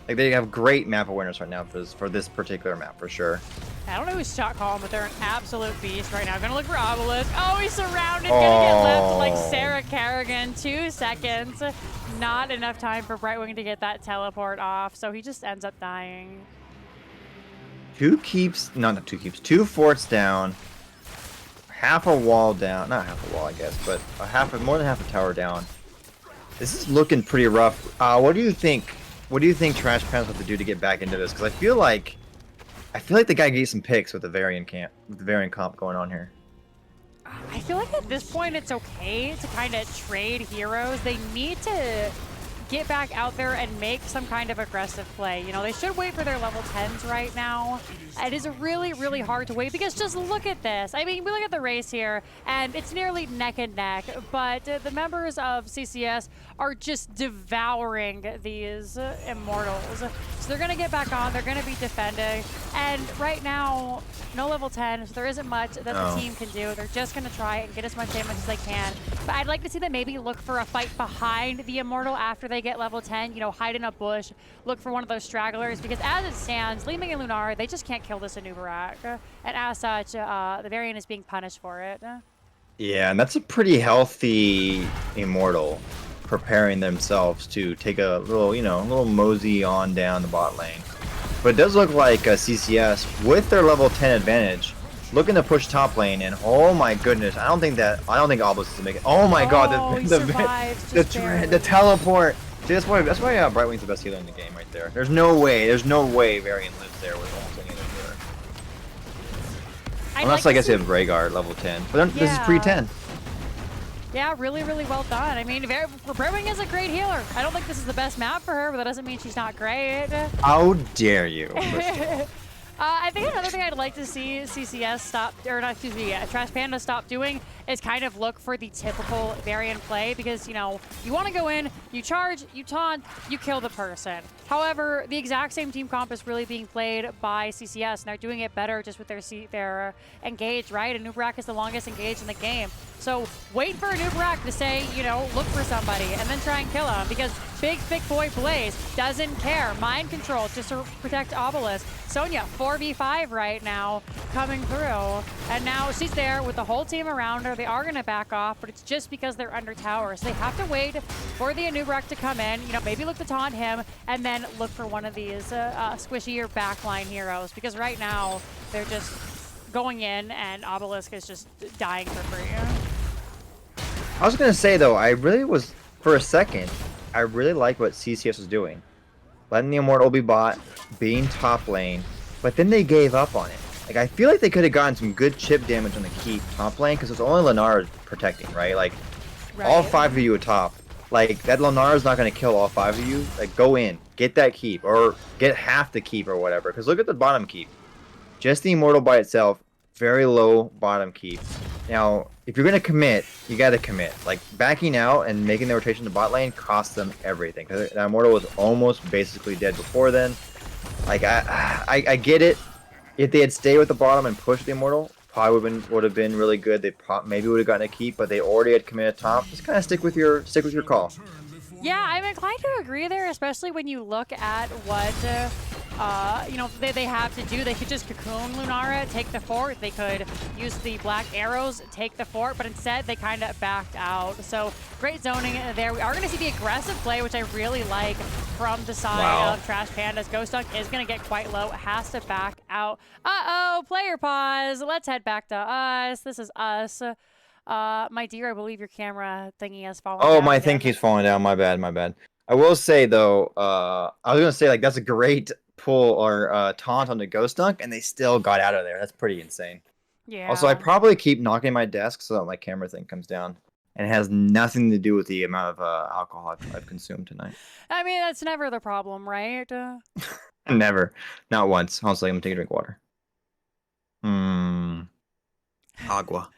Like, they have great map awareness right now for this particular map, for sure. I don't know who's shot calling, but they're an absolute beast right now. Gonna look for Obelisk. Oh, he's surrounded. Gonna get left like Sarah Kerrigan. 2 seconds. Not enough time for Brightwing to get that teleport off, so he just ends up dying. 2 keeps, no, not 2 keeps, 2 forts down, half a wall down, not half a wall, I guess, but more than half a tower down. This is looking pretty rough. What do you think? What do you think Trash Pants have to do to get back into this? Because I feel like the guy gets some picks with the variant comp going on here. I feel like at this point it's okay to kind of trade heroes. They need to get back out there and make some kind of aggressive play. You know, they should wait for their level 10s right now. It is really, really hard to wait because just look at this. I mean, we look at the race here and it's nearly neck and neck, but the members of CCS are just devouring these Immortals. So they're going to get back on, they're going to be defending, and right now, no level 10, so there isn't much that the team can do. They're just going to try and get as much damage as they can. But I'd like to see them maybe look for a fight behind the Immortal after they get level 10, you know, hide in a bush, look for one of those stragglers, because as it stands, Li Ming and Lunar, they just can't kill this Anubarak. And as such, the variant is being punished for it. Yeah, and that's a pretty healthy Immortal, preparing themselves to take a little, you know, a little mosey on down the bot lane. But it does look like CCS, with their level 10 advantage, looking to push top lane, and oh my goodness, I don't think Obelisk is making. Oh my god, the teleport. See, that's why Brightwing's the best healer in the game right there. There's no way Variant lives there with almost any other healer. Unless I guess you have Rhaegar level 10, but then this is pre-10. Yeah, really, really well done. I mean, Brightwing is a great healer. I don't think this is the best map for her, but that doesn't mean she's not great. How dare you? I think another thing I'd like to see CCS stop, or not, excuse me, Trash Panda stop doing is kind of look for the typical variant play because, you know, you want to go in, you charge, you taunt, you kill the person. However, the exact same team comp is really being played by CCS, and they're doing it better just with their engage, right? Anubarak is the longest engaged in the game. So wait for Anubarak to say, you know, look for somebody, and then try and kill him because big boy Blaze doesn't care. Mind control just to protect Obelisk. Sonya, 4v5 right now, coming through. And now she's there with the whole team around her. They are going to back off, but it's just because they're under tower. So they have to wait for the Anubarak to come in, you know, maybe look to taunt him, and then look for one of these squishier backline heroes. Because right now, they're just going in, and Obelisk is just dying for free. I was going to say, though, for a second, I really like what CCS was doing. Letting the Immortal be bot, being top lane, but then they gave up on it. Like, I feel like they could have gotten some good chip damage on the keep top lane, because it's only Lenara protecting, right? Like, all 5 of you at top. Like, that Lenara's not going to kill all 5 of you. Like, go in, get that keep, or get half the keep or whatever. Because look at the bottom keep. Just the Immortal by itself, very low bottom keep. Now, if you're going to commit, you got to commit. Like, backing out and making the rotation to bot lane costs them everything. Because that Immortal was almost basically dead before then. Like, I get it. If they had stayed with the bottom and pushed the Immortal, probably would have been really good. They maybe would have gotten a keep, but they already had committed top. Just kind of stick with your call. Yeah, I'm inclined to agree there, especially when you look at what you know, they have to do. They could just cocoon Lunara, take the fort. They could use the black arrows, take the fort, but instead they kind of backed out. So great zoning there. We are going to see the aggressive play, which I really like from the side of Trash Pandas. Ghost Dunk is going to get quite low, has to back out. Uh-oh, player pause. Let's head back to us. This is us. My dear, I believe your camera thingy has fallen down. Oh, my thing keeps falling down. My bad. I will say, though, I was going to say, like, that's a great pull or taunt on the Ghost Dunk, and they still got out of there. That's pretty insane. Yeah. Also, I probably keep knocking my desk so that my camera thing comes down. And it has nothing to do with the amount of alcohol I've consumed tonight. I mean, that's never the problem, right? Never. Not once. Honestly, I'm going to take a drink of water. Agua.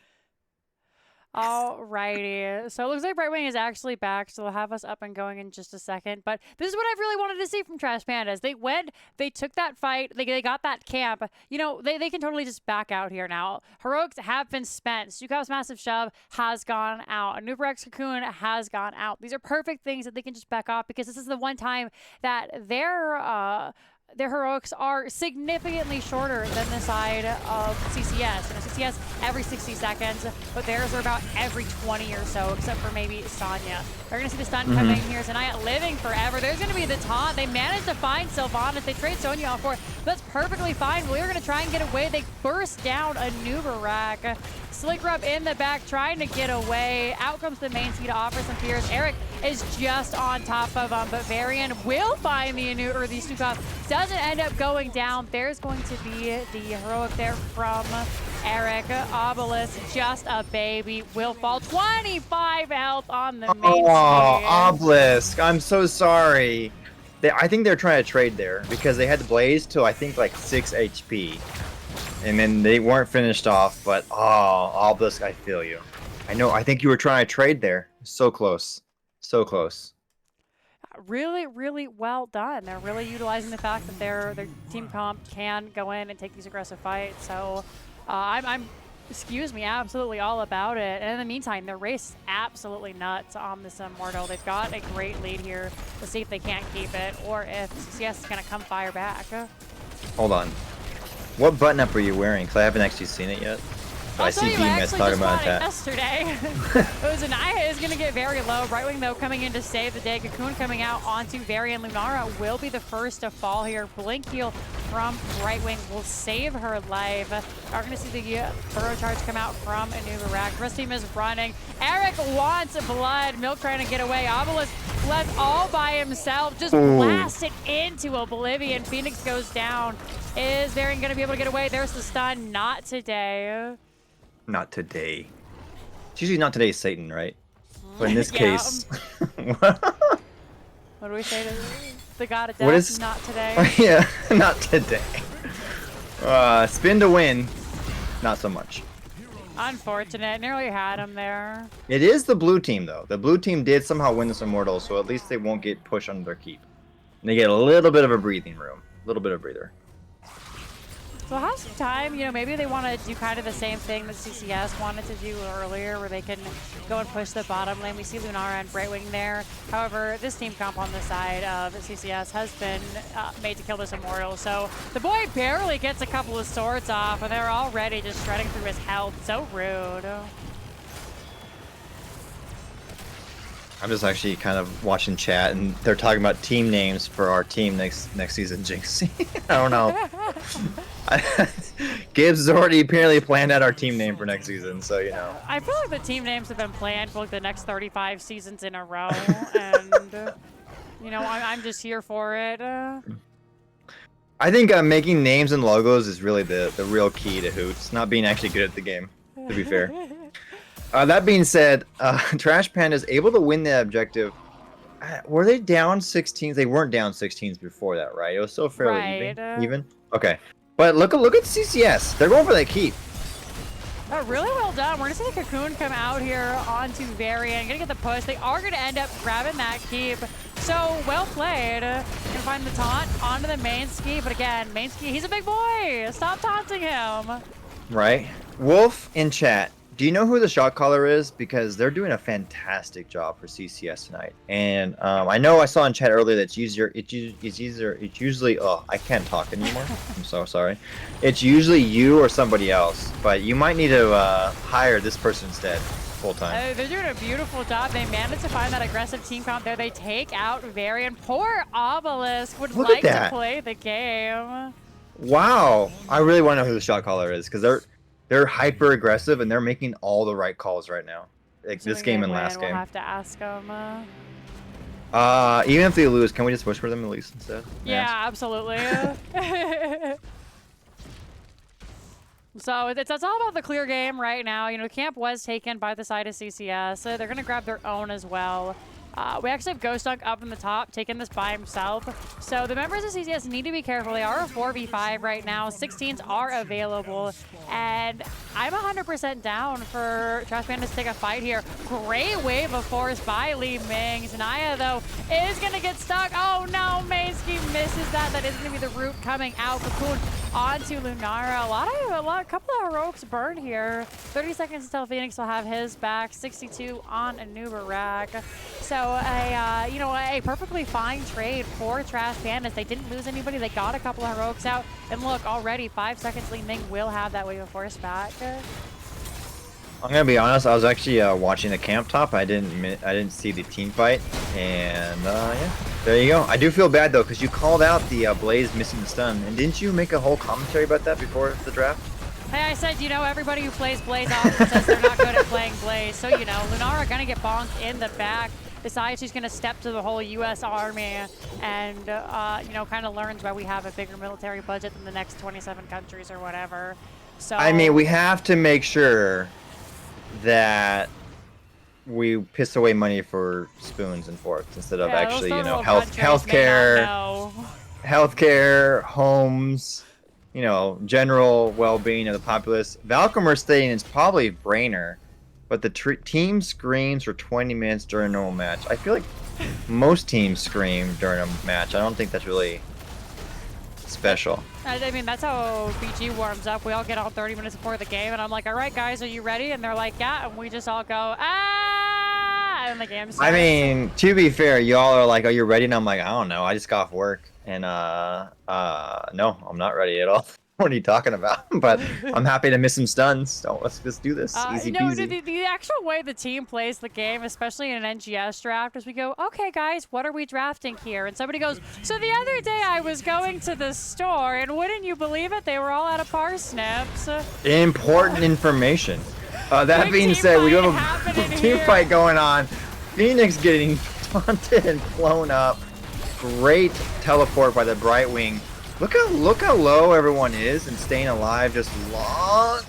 Alrighty, so it looks like Brightwing is actually back, so they'll have us up and going in just a second. But this is what I really wanted to see from Trash Pandas. They went, they took that fight, they got that camp. You know, they can totally just back out here now. Heroics have been spent. Sukav's Massive Shove has gone out. Anubarak's Cocoon has gone out. These are perfect things that they can just back off because this is the one time that their their heroics are significantly shorter than the side of CCS. CCS every 60 seconds, but theirs are about every 20 or so, except for maybe Sonya. They're going to see the stun come in here tonight, living forever. There's going to be the taunt. They managed to find Sylvanas. They trade Sonya off for it. That's perfectly fine. We're going to try and get away. They burst down a Nubarak. Slick Rub in the back, trying to get away. Out comes the main to offer some fears. Eric is just on top of him, but Varian will find the Stukov. Doesn't end up going down. There's going to be the heroic there from Eric. Obelisk, just a baby, will fall. 25 health on the main stage. Obelisk, I'm so sorry. I think they're trying to trade there because they had the Blaze till I think like 6 HP. And then they weren't finished off, but Obelisk, I feel you. I think you were trying to trade there. So close. So close. Really, really well done. They're really utilizing the fact that their team comp can go in and take these aggressive fights. So I'm absolutely all about it. And in the meantime, their race is absolutely nuts on this Immortal. They've got a great lead here. Let's see if they can't keep it or if CCS is going to come fire back. Hold on. What button up are you wearing? Because I haven't actually seen it yet. But I see DMS talking about that. Yesterday. Uzanaya is going to get very low. Brightwing, though, coming in to save the day. Cocoon coming out onto Varian. Lunara will be the first to fall here. Blink heal from Brightwing will save her life. Are going to see the burrow charge come out from Anubarak. Rest team is running. Eric wants blood. Milk trying to get away. Obelisk left all by himself. Just blasted into oblivion. Phoenix goes down. Is Varian going to be able to get away? There's the stun. Not today. Not today. It's usually not today, Satan, right? But in this case... What do we say to the god of death? What is... Not today. Yeah, not today. Spin to win. Not so much. Unfortunate. Nearly had him there. It is the blue team, though. The blue team did somehow win this Immortal, so at least they won't get pushed under their keep. And they get a little bit of a breathing room. A little bit of breather. So have some time, maybe they want to do kind of the same thing that CCS wanted to do earlier, where they can go and push the bottom lane. We see Lunara and Brightwing there. However, this team comp on the side of CCS has been made to kill this Immortal. So the boy barely gets a couple of swords off, and they're already just shredding through his health. So rude. I'm just actually kind of watching chat, and they're talking about team names for our team next season, Jinx. I don't know. Gibbs has already apparently planned out our team name for next season, so I feel like the team names have been planned for like the next 35 seasons in a row, and I'm just here for it. I think making names and logos is really the real key to Hoots, not being actually good at the game, to be fair. That being said, Trash Panda is able to win the objective. Were they down 16s? They weren't down 16s before that, right? It was still fairly even. Okay, but look at CCS. They're going for that keep. Oh, really well done. We're gonna see the Cocoon come out here onto Varian. Gonna get the push. They are gonna end up grabbing that keep. So well played. Gonna find the taunt onto the main ski, but again, main ski, he's a big boy. Stop taunting him. Right. Wolf in chat. Do you know who the shot caller is? Because they're doing a fantastic job for CCS tonight. And I know I saw in chat earlier that it's usually, I can't talk anymore. I'm so sorry. It's usually you or somebody else, but you might need to hire this person instead full time. They're doing a beautiful job. They managed to find that aggressive team comp there. They take out Varian. Poor Obelisk would like to play the game. Wow. I really want to know who the shot caller is, because they're hyper aggressive and they're making all the right calls right now. Like this game and last game. We'll have to ask them. Even if they lose, can we just push for them at least instead? Yeah, absolutely. So it's all about the clear game right now. Camp was taken by the side of CCS. So they're going to grab their own as well. We actually have Ghost Dunk up in the top, taking this by himself. So the members of CCS need to be careful. They are a 4v5 right now. 16s are available. And I'm 100% down for Trash Pandas to take a fight here. Great wave of force by Li Ming. Zanaya, though, is going to get stuck. Oh, no. Mainski misses that. That is going to be the root coming out. Cocoon onto Lunara. A couple of heroics burn here. 30 seconds until Phoenix will have his back. 62 on Anubarak. So a perfectly fine trade for Trash Pandas. They didn't lose anybody. They got a couple of heroics out. And look, already 5 seconds. Ling Ming will have that wave of force back. I'm gonna be honest. I was actually watching the camp top. I didn't see the team fight, and yeah, there you go. I do feel bad though, because you called out the Blaze missing the stun, and didn't you make a whole commentary about that before the draft? Hey, I said, everybody who plays Blaze often says they're not good at playing Blaze. So, Lunara gonna get bonked in the back. Decides she's gonna step to the whole U.S. Army, and kind of learns why we have a bigger military budget than the next 27 countries or whatever. So I mean, we have to make sure that we piss away money for spoons and forks instead of actually, healthcare, homes, general well-being of the populace. Valcomer staying is probably brainer, but the team screams for 20 minutes during a normal match. I feel like most teams scream during a match. I don't think that's really special. I mean, that's how BG warms up. We all get on 30 minutes before the game, and I'm like, all right, guys, are you ready? And they're like, yeah, and we just all go, ah, and the game starts. I mean, to be fair, y'all are like, are you ready? And I'm like, I don't know. I just got off work, and no, I'm not ready at all. What are you talking about? But I'm happy to miss some stuns. So let's just do this. Easy peasy. The actual way the team plays the game, especially in an NGS draft, is we go, okay, guys, what are we drafting here? And somebody goes, so the other day I was going to the store, and wouldn't you believe it? They were all out of parsnips. Important information. That being said, we do have a team fight going on. Phoenix getting taunted and blown up. Great teleport by the Brightwing. Look how low everyone is and staying alive just long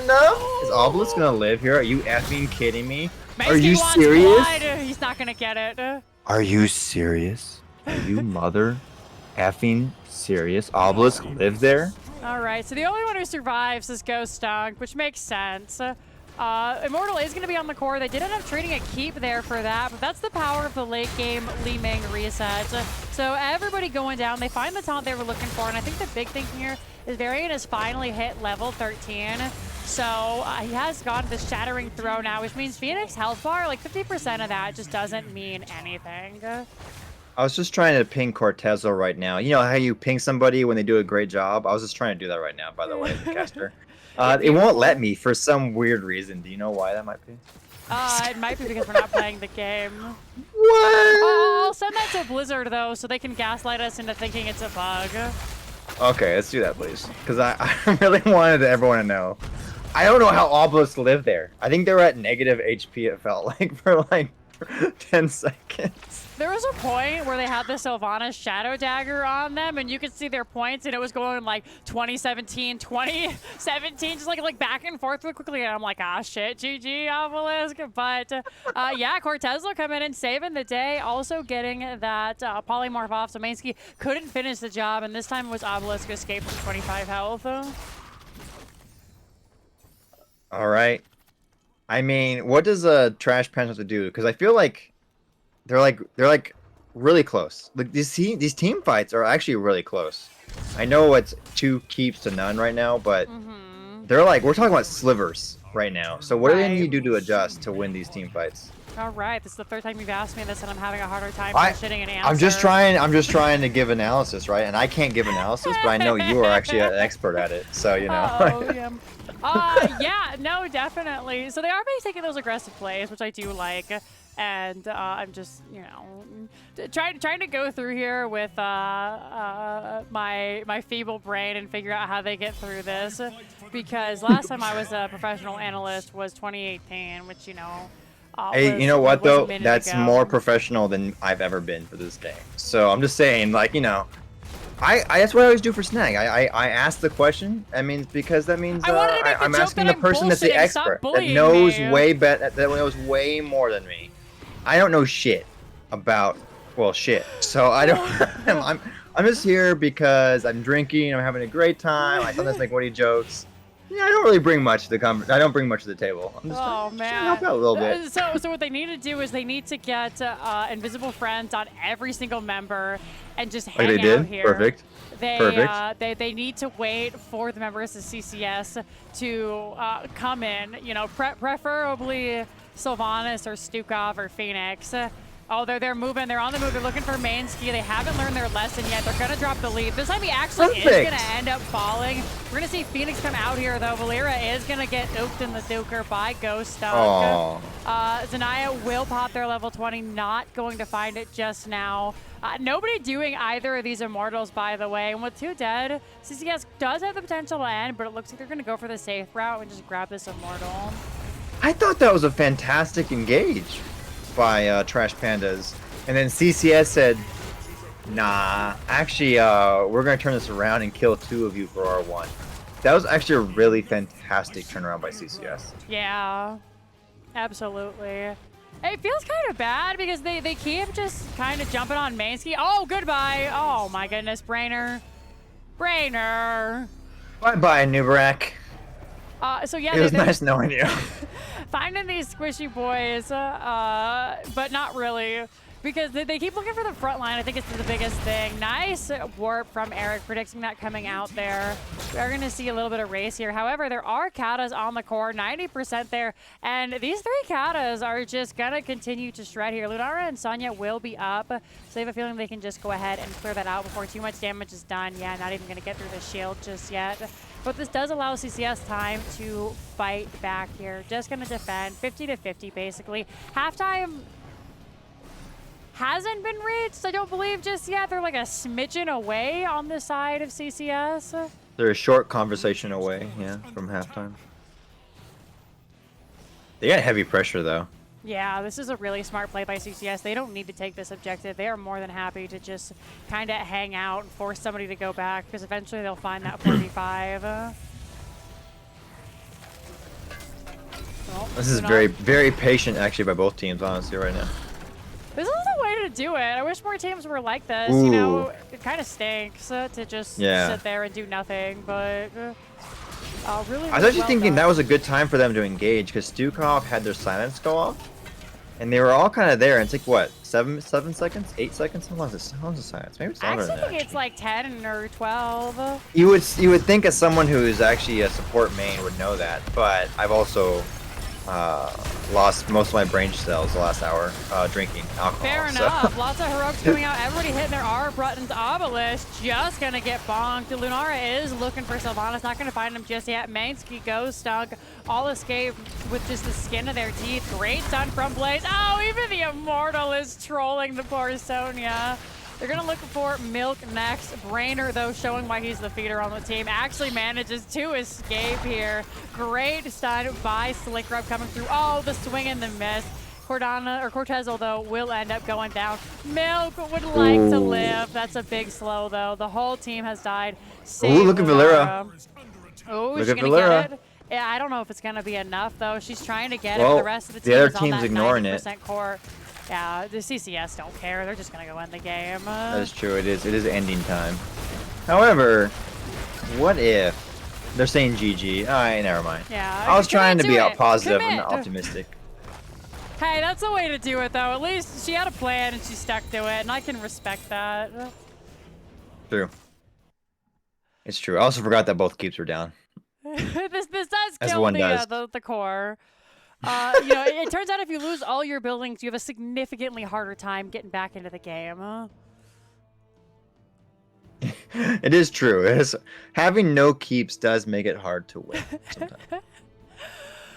enough. Is Obelisk gonna live here? Are you effing kidding me? Are you serious? He's not gonna get it. Are you serious? Are you mother effing serious? Obelisk live there? All right, so the only one who survives is Ghost Dunk, which makes sense. Immortal is going to be on the core. They did end up trading a keep there for that, but that's the power of the late game Li Ming reset. So everybody going down, they find the taunt they were looking for, and I think the big thing here is Varian has finally hit level 13. So he has gotten the Shattering Throw now, which means Phoenix health bar, like 50% of that just doesn't mean anything. I was just trying to ping Cortezo right now. You know how you ping somebody when they do a great job? I was just trying to do that right now, by the way, the caster. It won't let me for some weird reason. Do you know why that might be? It might be because we're not playing the game. What? I'll send that to Blizzard, though, so they can gaslight us into thinking it's a bug. Okay, let's do that, please. Because I really wanted everyone to know. I don't know how Obelisk lived there. I think they were at negative HP, it felt like, for like 10 seconds. There was a point where they had the Sylvanas Shadow Dagger on them, and you could see their points, and it was going like 2017, 2017, just like back and forth really quickly. And I'm like, ah, shit, GG, Obelisk. But yeah, Cortez will come in and saving the day, also getting that polymorph off. So Mainsky couldn't finish the job, and this time it was Obelisk who escaped from 25 health. All right. I mean, what does Trash Pants have to do? Because I feel like they're like really close. Like these team fights are actually really close. I know it's 2 keeps to none right now, but they're like, we're talking about slivers right now. So what do they need to do to adjust to win these team fights? All right, this is the 3rd time you've asked me this, and I'm having a harder time bullshitting an answer. I'm just trying to give analysis, right? And I can't give analysis, but I know you are actually an expert at it. So you know. Oh, yeah. Yeah, no, definitely. So they are taking those aggressive plays, which I do like. And I'm just, trying to go through here with my feeble brain and figure out how they get through this. Because last time I was a professional analyst was 2018, which, hey, you know what, though? That's more professional than I've ever been for this game. So I'm just saying, like, that's what I always do for Snag. I ask the question. I mean, because that means I'm asking the person that's the expert, that knows way better, that knows way more than me. I don't know shit about, well, shit. So I don't. I'm just here because I'm drinking. I'm having a great time. I sometimes make witty jokes. Yeah, I don't really bring much to the I don't bring much to the table. I'm just trying to help out a little bit. So what they need to do is they need to get invisible friends on every single member and just hang out here. Perfect. They need to wait for the members of CCS to come in. Preferably Sylvanas or Stukov or Phoenix. Oh, they're moving. They're on the move. They're looking for main ski. They haven't learned their lesson yet. They're going to drop the lead. This time he actually is going to end up falling. We're going to see Phoenix come out here, though. Valera is going to get ooked in the Duker by Ghost Dunk. Zanaya will pop their level 20. Not going to find it just now. Nobody doing either of these Immortals, by the way. And with 2 dead, CCS does have the potential to end, but it looks like they're going to go for the safe route and just grab this Immortal. I thought that was a fantastic engage by Trash Pandas, and then CCS said, nah, actually we're gonna turn this around and kill 2 of you for R1. That was actually a really fantastic turnaround by CCS. Yeah, absolutely. It feels kind of bad because they keep just kind of jumping on main ski. Oh, goodbye. Oh my goodness, Brainer. Bye bye, Nubarak. So yeah, it was nice knowing you. Finding these squishy boys, but not really, because they keep looking for the front line. I think it's the biggest thing. Nice warp from Eric, predicting that coming out there. We're going to see a little bit of race here. However, there are Katas on the core, 90% there, and these 3 Katas are just going to continue to shred here. Lunara and Sonya will be up, so I have a feeling they can just go ahead and clear that out before too much damage is done. Yeah, not even going to get through the shield just yet. But this does allow CCS time to fight back here. Just going to defend 50 to 50, basically. Halftime hasn't been reached, I don't believe, just yet. They're like a smidgen away on the side of CCS. They're a short conversation away, yeah, from halftime. They got heavy pressure, though. Yeah, this is a really smart play by CCS. They don't need to take this objective. They are more than happy to just kind of hang out and force somebody to go back, because eventually they'll find that 45. This is very, very patient, actually, by both teams, honestly, right now. This is the way to do it. I wish more teams were like this. Ooh. You know, it kind of stinks to just sit there and do nothing, but really, I was actually thinking that was a good time for them to engage, because Stukov had their silence go off, and they were all kind of there. And it's like, what, 7 seconds? 8 seconds? How long is the silence? Maybe it's longer than that. I think it's like 10 or 12. You would think as someone who is actually a support main would know that, but I've also lost most of my brain cells the last hour drinking alcohol. Fair enough. Lots of heroics coming out. Everybody hitting their R buttons. Obelisk just going to get bonked. Lunara is looking for Sylvanas. Not going to find him just yet. Mainsky goes stunk. All escape with just the skin of their teeth. Great stun from Blaze. Oh, even the Immortal is trolling the poor Sonya. They're going to look for Milk next. Brainer, though, showing why he's the feeder on the team, actually manages to escape here. Great stun by Slick Rub coming through. Oh, the swing and the miss. Cortez, although, will end up going down. Milk would like to live. That's a big slow, though. The whole team has died. Ooh, look at Valera. Oh, she's going to get it. Yeah, I don't know if it's going to be enough, though. She's trying to get it. The rest of the team other is on team's that ignoring 90% it. core. Yeah, the CCS don't care. They're just going to go end the game. That is true. It is ending time. However, what if they're saying GG? Alright, never mind. Yeah, I was trying to be positive and and optimistic. Hey, that's the way to do it, though. At least she had a plan and she stuck to it, and I can respect that. True. It's true. I also forgot that both keeps were down. this does kill the core. You know, it turns out if you lose all your buildings, you have a significantly harder time getting back into the game. It is true. Having no keeps does make it hard to win sometimes.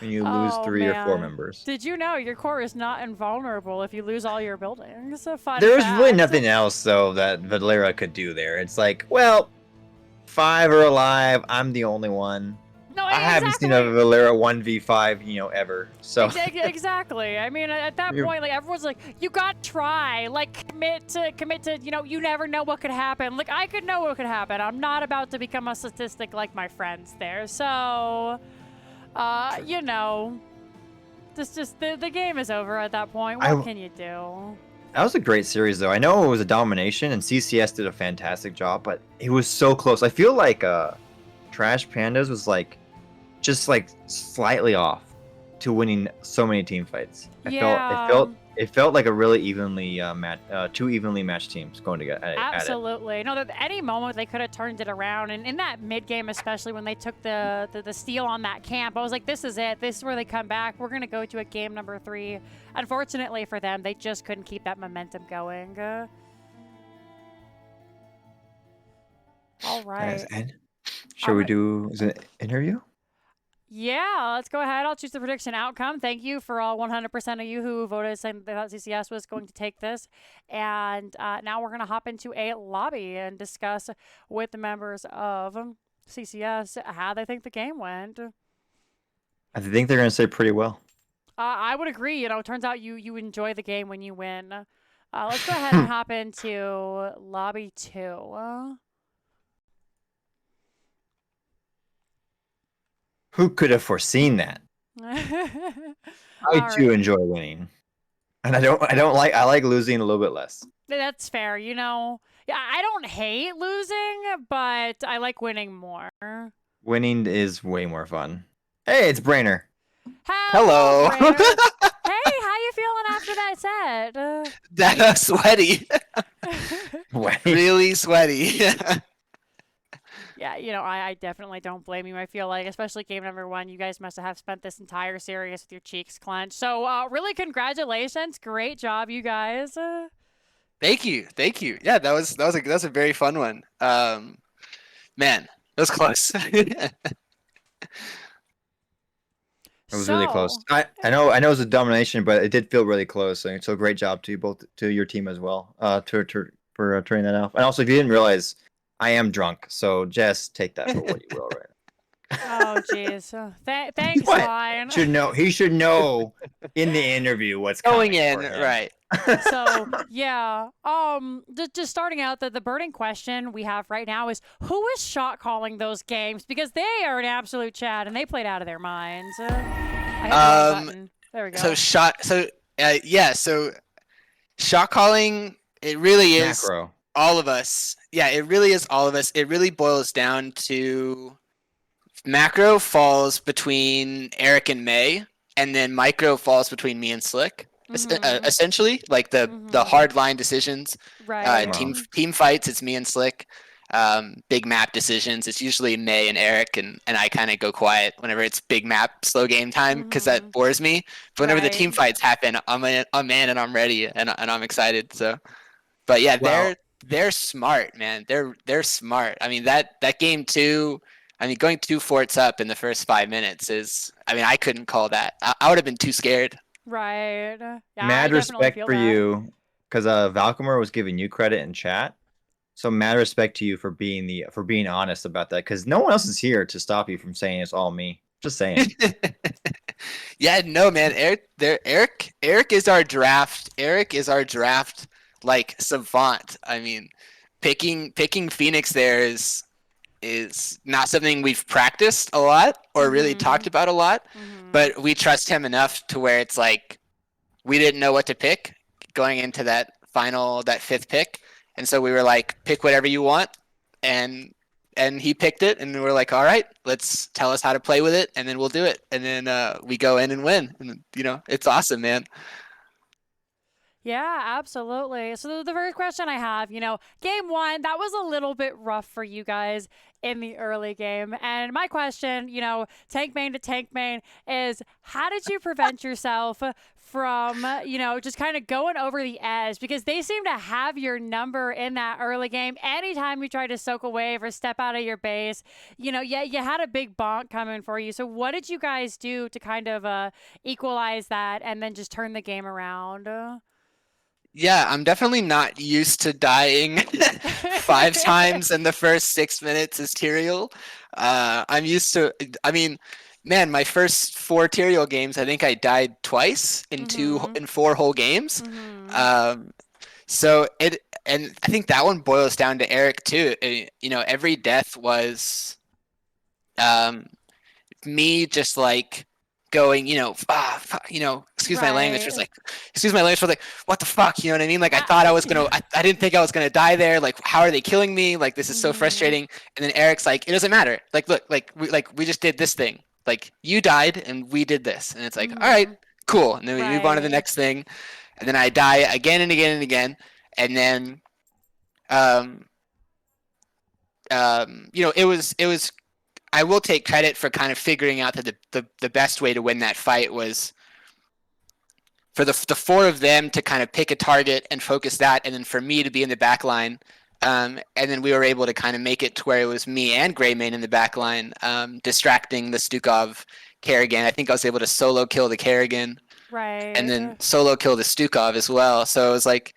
When you lose 3 or 4 members. Did you know your core is not invulnerable if you lose all your buildings? There's really nothing else, though, that Valera could do there. It's like, well, 5 are alive. I'm the only one. No, I haven't seen a Valera 1v5, you know, ever. So exactly. I mean, at that point, like everyone's like, you got to try, like commit to, you know, you never know what could happen. Like I could know what could happen. I'm not about to become a statistic like my friends there. So, you know, the game is over at that point. What can you do? That was a great series, though. I know it was a domination, and CCS did a fantastic job, but it was so close. I feel like Trash Pandas was like just like slightly off to winning so many team fights. It It felt like a really evenly two evenly matched teams going together at it. Absolutely. No, at any moment they could have turned it around. And in that mid game, especially when they took the steal on that camp, I was like, this is it. This is where they come back. We're going to go to a game number 3. Unfortunately for them, they just couldn't keep that momentum going. All right. Guys, and should we do an interview? Yeah, let's go ahead. I'll choose the prediction outcome. Thank you for all 100% of you who voted saying they thought CCS was going to take this. And now we're going to hop into a lobby and discuss with the members of CCS how they think the game went. I think they're going to say pretty well. I would agree. You know, it turns out you enjoy the game when you win. Let's go ahead and hop into lobby 2. Who could have foreseen that? I too enjoy winning, and I like losing a little bit less. That's fair. You know, yeah, I don't hate losing, but I like winning more. Winning is way more fun. Hey, it's Brainer. Hello. Brainer. Hey, how you feeling after that set? That sweaty. Really sweaty. Yeah, you know, I definitely don't blame you. I feel like, especially game number 1, you guys must have spent this entire series with your cheeks clenched. So, really, congratulations. Great job, you guys. Thank you. Yeah, that was a very fun one. Man, it was close. It was really close. I know it was a domination, but it did feel really close. So great job to your team as well. For turning that off. And also, if you didn't realize, I am drunk, so just take that for what you will, right? Oh, jeez. Thanks, Lion. He should know in the interview what's going in, for him. right? So yeah, just starting out, the burning question we have right now is who is shot calling those games, because they are an absolute chat and they played out of their minds. I hit the right button. There we go. So shot calling, it really is Macro. all of us. Yeah, it really is all of us. It really boils down to macro falls between Eric and May, and then micro falls between me and Slick. Essentially, like the hard line decisions. Right. Team fights, it's me and Slick. Big map decisions, it's usually May and Eric, and I kind of go quiet whenever it's big map slow game time, because that bores me. But whenever the team fights happen, I'm in and I'm ready and I'm excited. So, but yeah, they're smart, man. They're smart. I mean, that game 2, I mean, going 2 forts up in the first 5 minutes is, I mean, I couldn't call that. I would have been too scared. Right. Yeah, Mad respect for you, because Valcomer was giving you credit in chat. So mad respect to you for being honest about that, because no one else is here to stop you from saying it's all me. Just saying. Yeah, no, man. Eric is our draft. Eric is our draft like savant. I mean, picking Phoenix there is not something we've practiced a lot or really talked about a lot, but we trust him enough to where it's like we didn't know what to pick going into that 5th pick, and so we were like, pick whatever you want, and he picked it, and we were like, all right, let's tell us how to play with it, and then we'll do it, and then we go in and win, and it's awesome, man. Yeah, absolutely. So the first question I have, game 1, that was a little bit rough for you guys in the early game. And my question, tank main to tank main, is how did you prevent yourself from, just kind of going over the edge? Because they seem to have your number in that early game. Anytime you try to soak a wave or step out of your base, you had a big bonk coming for you. So what did you guys do to kind of equalize that and then just turn the game around? Yeah, I'm definitely not used to dying 5 times in the first 6 minutes as Tyrael. I'm used to, I mean, man, my first 4 Tyrael games, I think I died twice in 4 whole games. So and I think that one boils down to Eric too. Every death was me just like going, excuse my language, was like, what the fuck, you know what I mean? Like, I thought I was gonna, I didn't think I was gonna die there. Like, how are they killing me? Like, this is so frustrating. And then Eric's like, it doesn't matter. Like, look, we just did this thing. Like, you died and we did this. And it's like, all right, cool. And then we move on to the next thing. and then I die again and again and again, and then it was. I will take credit for kind of figuring out that the best way to win that fight was for the four of them to kind of pick a target and focus that, and then for me to be in the back line. And then we were able to kind of make it to where it was me and Greymane in the back line, distracting the Stukov Kerrigan. I think I was able to solo kill the Kerrigan. Right. And then solo kill the Stukov as well. So it was like,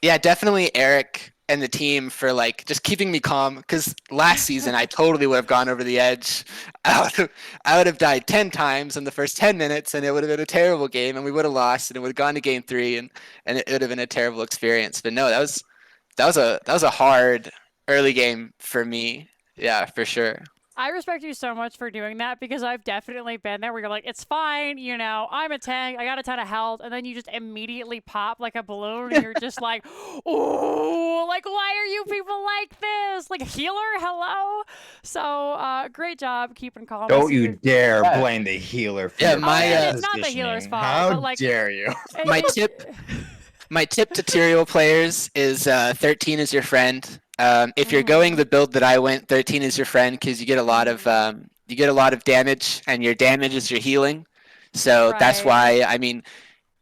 yeah, definitely Eric and the team for like just keeping me calm. Because last season I totally would have gone over the edge. I would have died 10 times in the first 10 minutes, and it would have been a terrible game, and we would have lost, and it would have gone to game 3, and it would have been a terrible experience. But no, that was a hard early game for me. Yeah, for sure. I respect you so much for doing that, because I've definitely been there where you're like, it's fine, you know, I'm a tank, I got a ton of health, and then you just immediately pop like a balloon, and you're just like, oh, like, why are you people like this? Like, healer, hello? So, great job keeping calm. Don't you dare blame the healer for your it's not the healer's fault. How but, like, dare you? My tip to Tyrael players is 13 is your friend. If you're going the build that I went, 13 is your friend, because you get a lot of damage, and your damage is your healing. So that's why, I mean,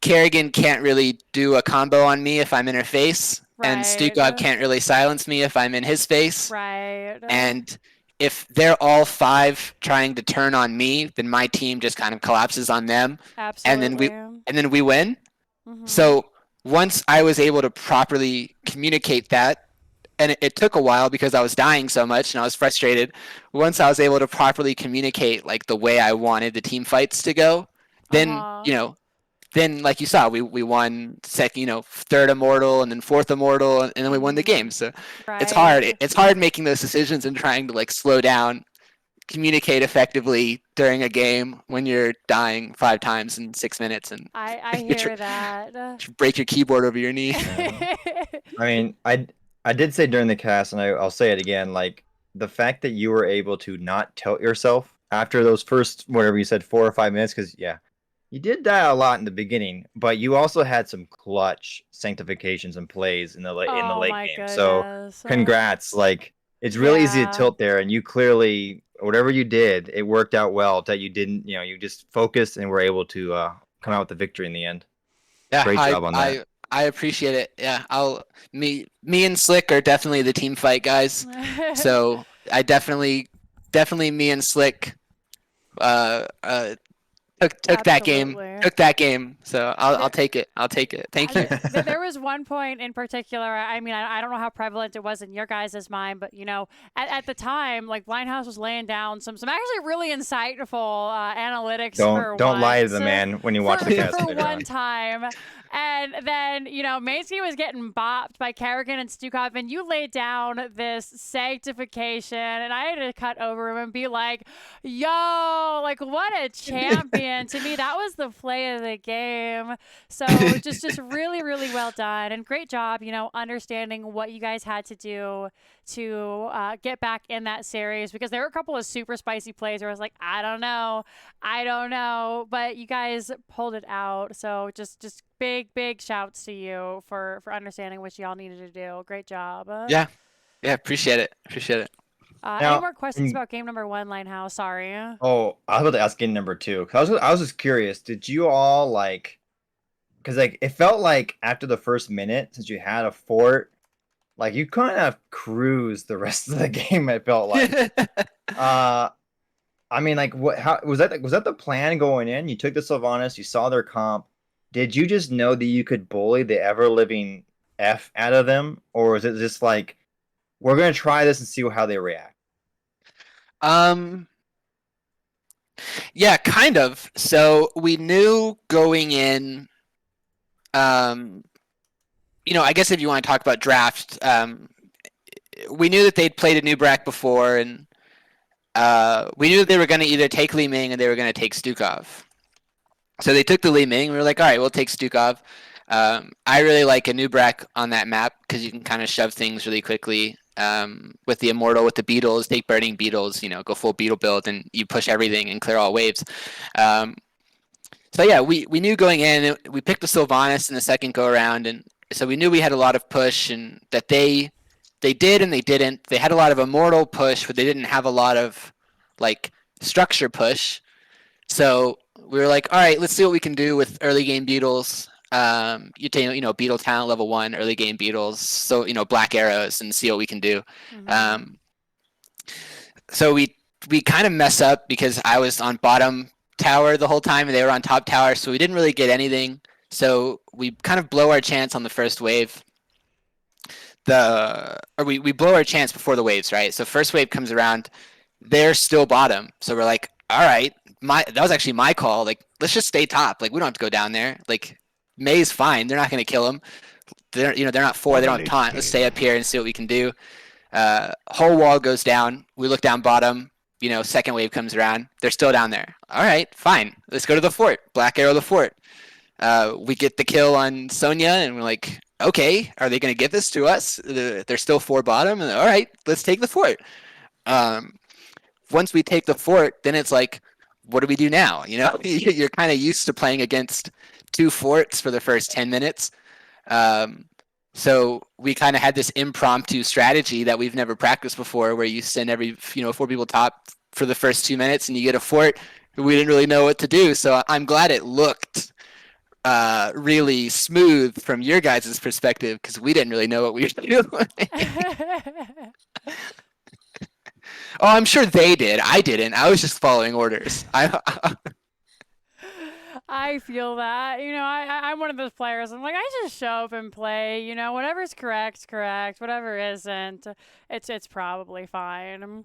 Kerrigan can't really do a combo on me if I'm in her face, and Stukov can't really silence me if I'm in his face. Right. And if they're all 5 trying to turn on me, then my team just kind of collapses on them. Absolutely. And then we win. Mm-hmm. So once I was able to properly communicate that, and it took a while because I was dying so much and I was frustrated. Once I was able to properly communicate like the way I wanted the team fights to go, then then like you saw, we won third immortal and then fourth immortal, and then we won the game. So it's hard. It's hard making those decisions and trying to like slow down, communicate effectively during a game when you're dying 5 times in 6 minutes, and I hear that. break your keyboard over your knee. I mean, I did say during the cast, and I'll say it again, like, the fact that you were able to not tilt yourself after those first, whatever you said, 4 or 5 minutes, because, yeah, you did die a lot in the beginning, but you also had some clutch sanctifications and plays in the late game. Goodness. So, congrats. Like, it's really easy to tilt there, and you clearly, whatever you did, it worked out well, that you didn't, you just focused and were able to come out with the victory in the end. Yeah, great job on that. I appreciate it. Yeah, me and Slick are definitely the team fight guys. So I definitely me and Slick took that game. So I'll take it. Thank you. There was one point in particular. I mean, I don't know how prevalent it was in your guys' mind, but at the time, like, Linehouse was laying down some actually really insightful analytics. Don't lie to the man when you watch the cast for later one on. time. And then, Mainsky was getting bopped by Kerrigan and Stukov, and you laid down this sanctification, and I had to cut over him and be like, yo, like, what a champion. To me, that was the play of the game. So just really, really well done. And great job, understanding what you guys had to do to get back in that series, because there were a couple of super spicy plays where I was like, I don't know, but you guys pulled it out. So just big shouts to you for understanding what y'all needed to do. Great job. Yeah, appreciate it. Any more questions about game number 1, Linehouse? Sorry. Oh, I was about to ask game number 2. I was just curious. Did you all because it felt like after the first minute, since you had a fort, like, you kind of cruised the rest of the game. It felt like. I mean, like, how was that? Was that the plan going in? You took the Sylvanas, you saw their comp. Did you just know that you could bully the ever-living F out of them, or is it just like, we're gonna try this and see how they react? Yeah, kind of. So we knew going in. I guess if you want to talk about draft, we knew that they'd played a new Brack before, and we knew that they were going to either take Li Ming or they were going to take Stukov. So they took the Li Ming. We were like, all right, we'll take Stukov. I really like a new Brack on that map because you can kind of shove things really quickly. With the Immortal, with the Beetles, take Burning Beetles, go full Beetle build, and you push everything and clear all waves. So yeah, we knew going in, we picked the Sylvanas in the second go around, and so we knew we had a lot of push, and that they did and they didn't. They had a lot of immortal push, but they didn't have a lot of like structure push. So we were like, all right, let's see what we can do with early game beetles. Beetle talent level 1, early game beetles. So black arrows, and see what we can do. Mhm. So we kind of mess up because I was on bottom tower the whole time and they were on top tower, so we didn't really get anything. So we kind of blow our chance on the first wave. We blow our chance before the waves, right? So first wave comes around, they're still bottom. So we're like, all right, that was actually my call. Like, let's just stay top. Like, we don't have to go down there. Like, May's fine. They're not going to kill him. They're not 4. They don't have taunt. Let's stay up here and see what we can do. Whole wall goes down. We look down bottom. Second wave comes around. They're still down there. All right, fine. Let's go to the fort. Black arrow the fort. We get the kill on Sonya, and we're like, okay, are they going to give this to us? They're still 4 bottom. And all right, let's take the fort. Once we take the fort, then it's like, what do we do now? You're kind of used to playing against 2 forts for the first 10 minutes. So we kind of had this impromptu strategy that we've never practiced before, where you send 4 people top for the first 2 minutes and you get a fort. We didn't really know what to do. So I'm glad it looked really smooth from your guys' perspective, because we didn't really know what we were doing. Oh, I'm sure they did. I didn't. I was just following orders. I feel that. I'm one of those players. I'm like, I just show up and play. Whatever's correct's correct. Whatever isn't, it's probably fine.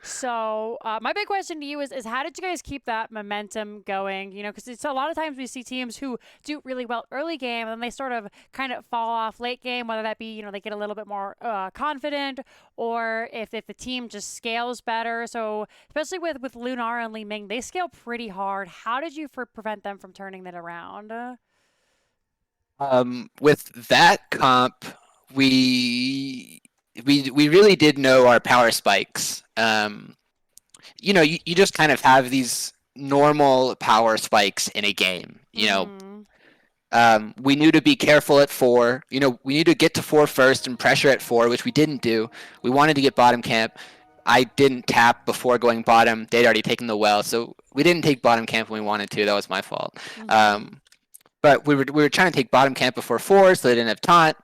So my big question to you is how did you guys keep that momentum going? Because it's a lot of times we see teams who do really well early game and then they sort of kind of fall off late game, whether that be, they get a little bit more confident, or if the team just scales better. So especially with Lunar and Li Ming, they scale pretty hard. How did you prevent them from turning that around? With that comp, we really did know our power spikes. You just kind of have these normal power spikes in a game. We knew to be careful at 4. We need to get to 4 first and pressure at 4, which we didn't do. We wanted to get bottom camp. I didn't tap before going bottom. They'd already taken the well, so we didn't take bottom camp when we wanted to. That was my fault. But we were trying to take bottom camp before 4, so they didn't have taunt.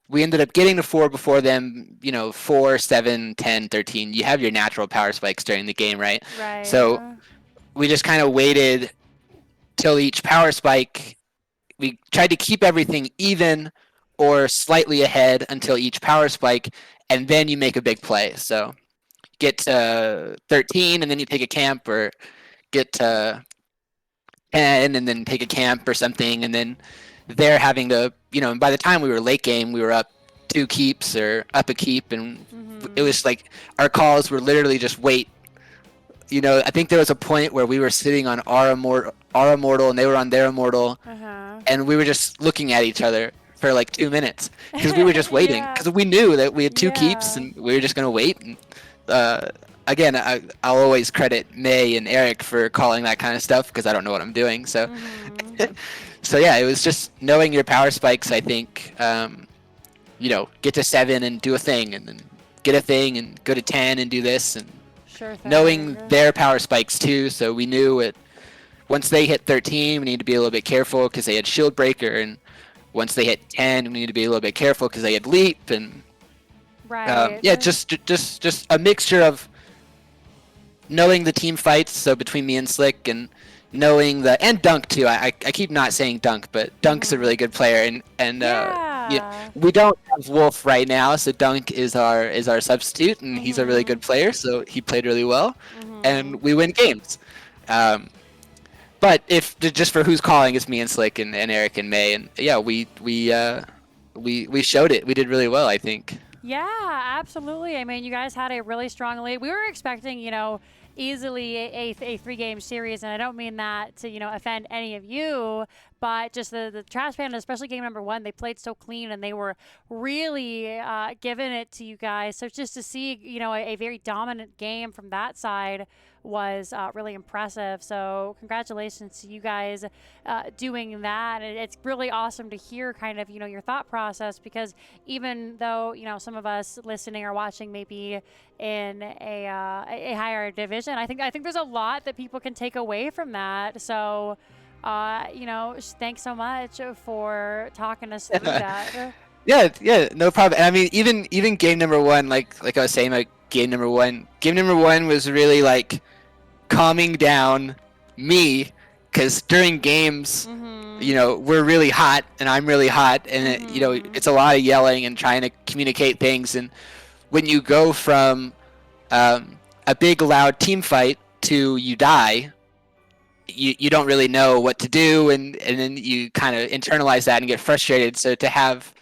We ended up getting to 4 before them, 4, 7, 10, 13. You have your natural power spikes during the game, right? Right. So we just kind of waited till each power spike. We tried to keep everything even or slightly ahead until each power spike, and then you make a big play. So get to 13 and then you take a camp, or get to 10 and then take a camp or something, and then they're having to, and by the time we were late game, we were up 2 keeps or up a keep, and it was like our calls were literally just wait. I think there was a point where we were sitting on our immortal and they were on their immortal, and we were just looking at each other for like 2 minutes because we were just waiting, because we knew that we had 2 keeps and we were just going to wait. And again, I'll always credit May and Eric for calling that kind of stuff, because I don't know what I'm doing. So so yeah, it was just knowing your power spikes, I think. Get to 7 and do a thing, and then get a thing and go to 10 and do this, and knowing their power spikes too. So we knew it. Once they hit 13, we need to be a little bit careful because they had shield breaker, and once they hit 10, we need to be a little bit careful because they had leap, and just a mixture of knowing the team fights. So between me and Slick, and knowing and Dunk too. I keep not saying Dunk, but Dunk's a really good player, and we don't have Wolf right now, so Dunk is our substitute, and he's a really good player, so he played really well, and we win games. But if just for who's calling, it's me and Slick and Eric and May, and yeah, we showed it. We did really well, I think. Yeah, absolutely. I mean, you guys had a really strong lead. We were expecting, easily a 3-game series, and I don't mean that to offend any of you, but just the Trash Panda, especially game number 1, they played so clean and they were really giving it to you guys. So just to see, a very dominant game from that side was really impressive. So congratulations to you guys doing that. And it's really awesome to hear kind of, your thought process, because even though, some of us listening or watching may be in a higher division, I think there's a lot that people can take away from that. So, thanks so much for talking us through that. Yeah, no problem. I mean, even game number 1, like I was saying, like game number one was really like calming down me, because during games, we're really hot and I'm really hot, and it's a lot of yelling and trying to communicate things. And when you go from a big loud team fight to you die, you don't really know what to do, and then you kind of internalize that and get frustrated. So to have,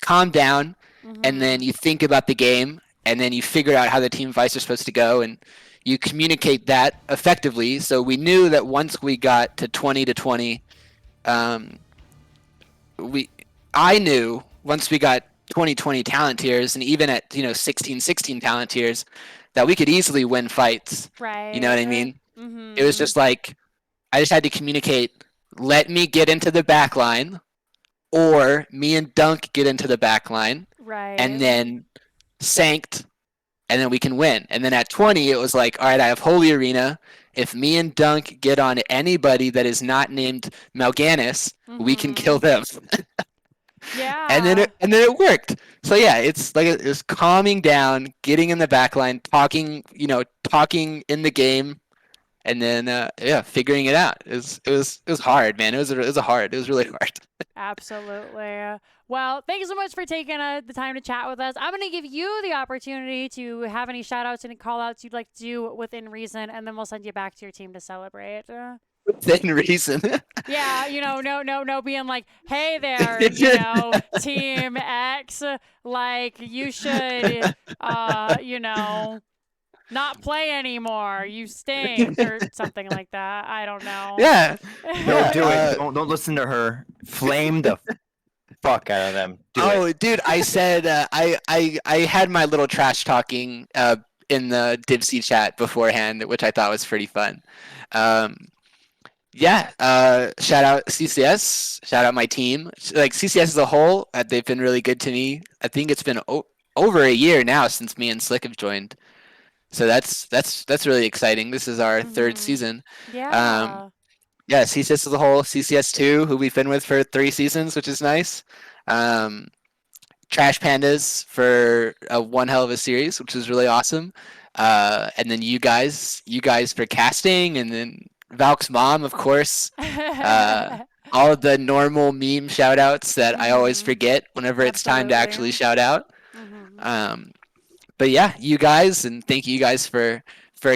calm down, and then you think about the game, and then you figure out how the team fights are supposed to go, and you communicate that effectively. So we knew that once we got to 20-20, I knew once we got 20-20 talent tiers, and even at 16-16 talent tiers, that we could easily win fights. Right. You know what I mean? It was just like, I just had to communicate, let me get into the back line, or me and Dunk get into the back line, right, and then Sanct, and then we can win. And then at 20, it was like, all right, I have Holy Arena. If me and Dunk get on anybody that is not named Mal'Ganis, we can kill them. Yeah. And then it worked. So yeah, it's like it was calming down, getting in the back line, talking in the game, and then figuring it out. It was hard, man. It was really hard. Absolutely. Well, thank you so much for taking the time to chat with us. I'm going to give you the opportunity to have any shout outs and call outs you'd like to do within reason, and then we'll send you back to your team to celebrate. Within reason. Yeah, no being like, hey there, Team X, like you should, not play anymore. You stink, or something like that. I don't know. Yeah. Don't do it. Don't listen to her. Flame the fuck out of them. Dude, I said I had my little trash talking in the Dipsy chat beforehand, which I thought was pretty fun. Shout out CCS, shout out my team. Like CCS as a whole, they've been really good to me. I think it's been over a year now since me and Slick have joined. So that's really exciting. This is our third season. Yeah. CCS as a whole, CCS2, who we've been with for 3 seasons, which is nice. Trash Pandas for one hell of a series, which is really awesome. And then you guys for casting, and then Valk's mom, of course. All of the normal meme shout outs that I always forget whenever it's time to actually shout out. But yeah, you guys, and thank you guys for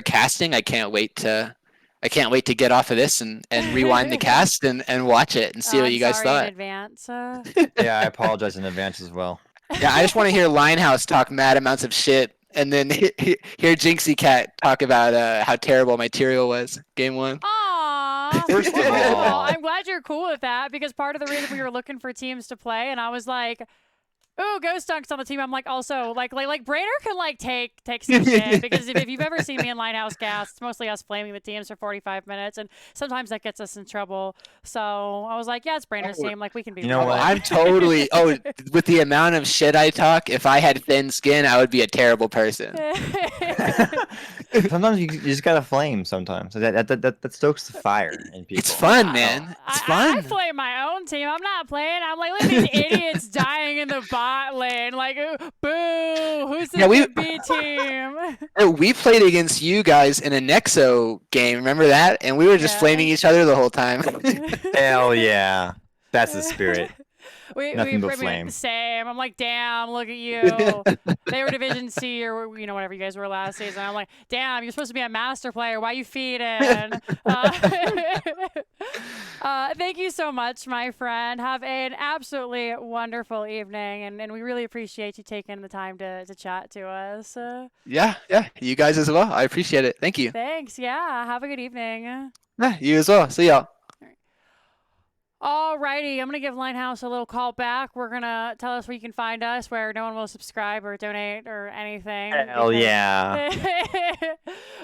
casting. I can't wait to get off of this and rewind the cast and watch it and see what you guys thought. In advance. Yeah, I apologize in advance as well. Yeah, I just want to hear Linehouse talk mad amounts of shit, and then hear Jinxie Cat talk about how terrible my Tyrael was game 1. Aww. First of all, I'm glad you're cool with that, because part of the reason we were looking for teams to play, and I was like, ooh, Ghost Dunk's on the team. I'm like, also, like Brainer can take some shit, because if you've ever seen me in Linehouse cast, it's mostly us flaming the teams for 45 minutes, and sometimes that gets us in trouble. So I was like, yeah, it's Brainer's team. Like, we can be. You know what? I'm totally. With the amount of shit I talk, if I had thin skin, I would be a terrible person. Sometimes you just gotta flame. Sometimes that stokes the fire in people. It's fun, man. It's fun. I play my own team. I'm not playing. I'm like, look at these idiots dying in the bot lane. Like, boo! Who's the B team? We played against you guys in a Nexo game. Remember that? And we were just flaming each other the whole time. Hell yeah, that's the spirit. Nothing but flame. Same. I'm like, damn, look at you. They were Division C or whatever you guys were last season. I'm like, damn, you're supposed to be a master player. Why you feeding? Thank you so much, my friend. Have an absolutely wonderful evening, and we really appreciate you taking the time to chat to us. Yeah, you guys as well. I appreciate it. Thank you. Thanks. Yeah. Have a good evening. Yeah, you as well. See y'all. Alrighty, I'm gonna give Linehouse a little call back. We're gonna tell us where you can find us, where no one will subscribe or donate or anything. Hell yeah.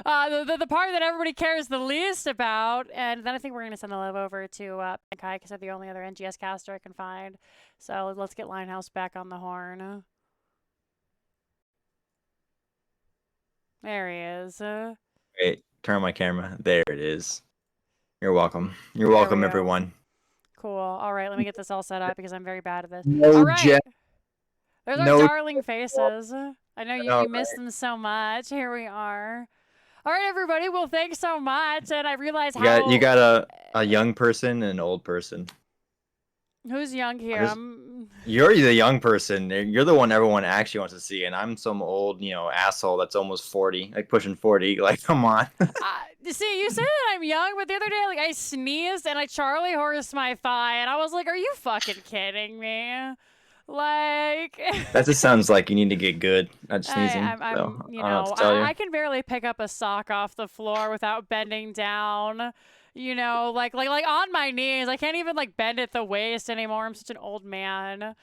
The part that everybody cares the least about, and then I think we're gonna send the love over to Kai because they're the only other NGS caster I can find. So let's get Linehouse back on the horn. There he is. Wait, turn on my camera. There it is. You're welcome. You're There we welcome, go. everyone. Cool. All right, let me get this all set up because I'm very bad at this. No All right. jet. There's No- our darling faces. I know you All miss them so much. Here we are. All right, everybody. Well, thanks so much. And I realize You got a young person and an old person. Who's young here? Just- You're the young person. You're the one everyone actually wants to see, and I'm some old, asshole that's almost 40, like pushing 40. Like, come on. See, you say that I'm young, but the other day, like, I sneezed and I Charlie horsed my thigh, and I was like, "Are you fucking kidding me?" Like, That just sounds like you need to get good at sneezing. I'm so, I don't know what know, to tell you. I can barely pick up a sock off the floor without bending down. Like on my knees. I can't even like bend at the waist anymore. I'm such an old man.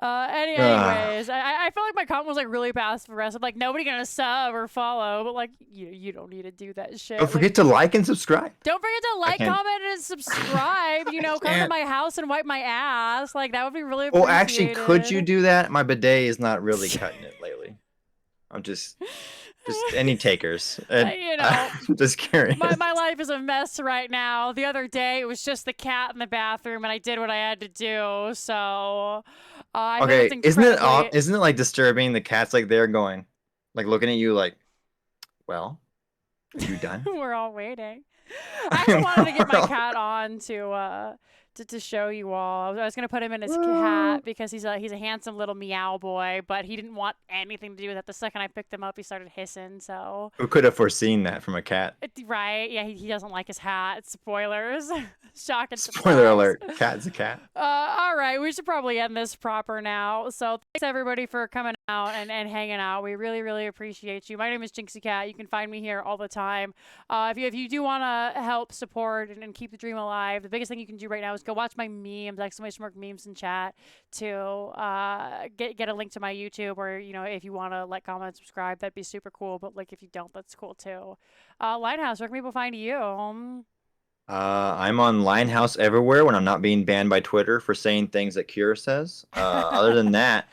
Anyways, I felt like my comment was like really passive aggressive. Like nobody gonna sub or follow, but like you don't need to do that shit. Don't forget to like and subscribe. Don't forget to like, can't- comment, and subscribe. Come to can't. my house and wipe my ass. Like that would be really appreciated. Well, actually, could you do that? My bidet is not really cutting it lately. I'm just any takers. I'm just curious. My life is a mess right now. The other day, it was just the cat in the bathroom, and I did what I had to do. So, I think Okay, it's incredibly... isn't it like disturbing? The cat's like there going, like looking at you, like, well, are you done? We're all waiting. I actually wanted to get my cat on to show you all. I was gonna put him in his hat because he's a handsome little meow boy, but he didn't want anything to do with it. The second I picked him up, he started hissing. So Who could have foreseen that from a cat? right, yeah, he doesn't like his hat. Spoilers. Shock and Spoiler surprise. alert: cat's a cat. All right, we should probably end this proper now. So thanks everybody for coming out and hanging out. We really, really appreciate you. My name is Jinxie Cat. You can find me here all the time. If you do want to help support and keep the dream alive, the biggest thing you can do right now is go watch my memes. Exclamation mark memes in chat to get a link to my YouTube, or if you want to like, comment, subscribe, that'd be super cool. But like if you don't, that's cool too. Linehouse, where can people find you? I'm on Linehouse everywhere when I'm not being banned by Twitter for saying things that Cure says. Other than that,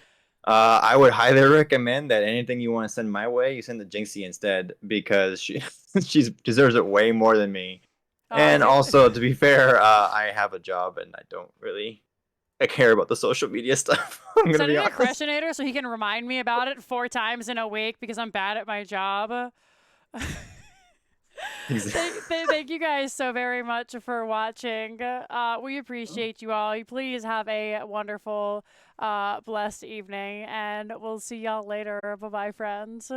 I would highly recommend that anything you want to send my way, you send to Jinxie instead, because she deserves it way more than me. And also, to be fair, I have a job and I don't really care about the social media stuff. I'm gonna Send be it to honest. Crashinator so he can remind me about it 4 times in a week because I'm bad at my job. Thank you guys so very much for watching. We appreciate you all. You please have a wonderful, blessed evening, and we'll see y'all later. Bye-bye, friends.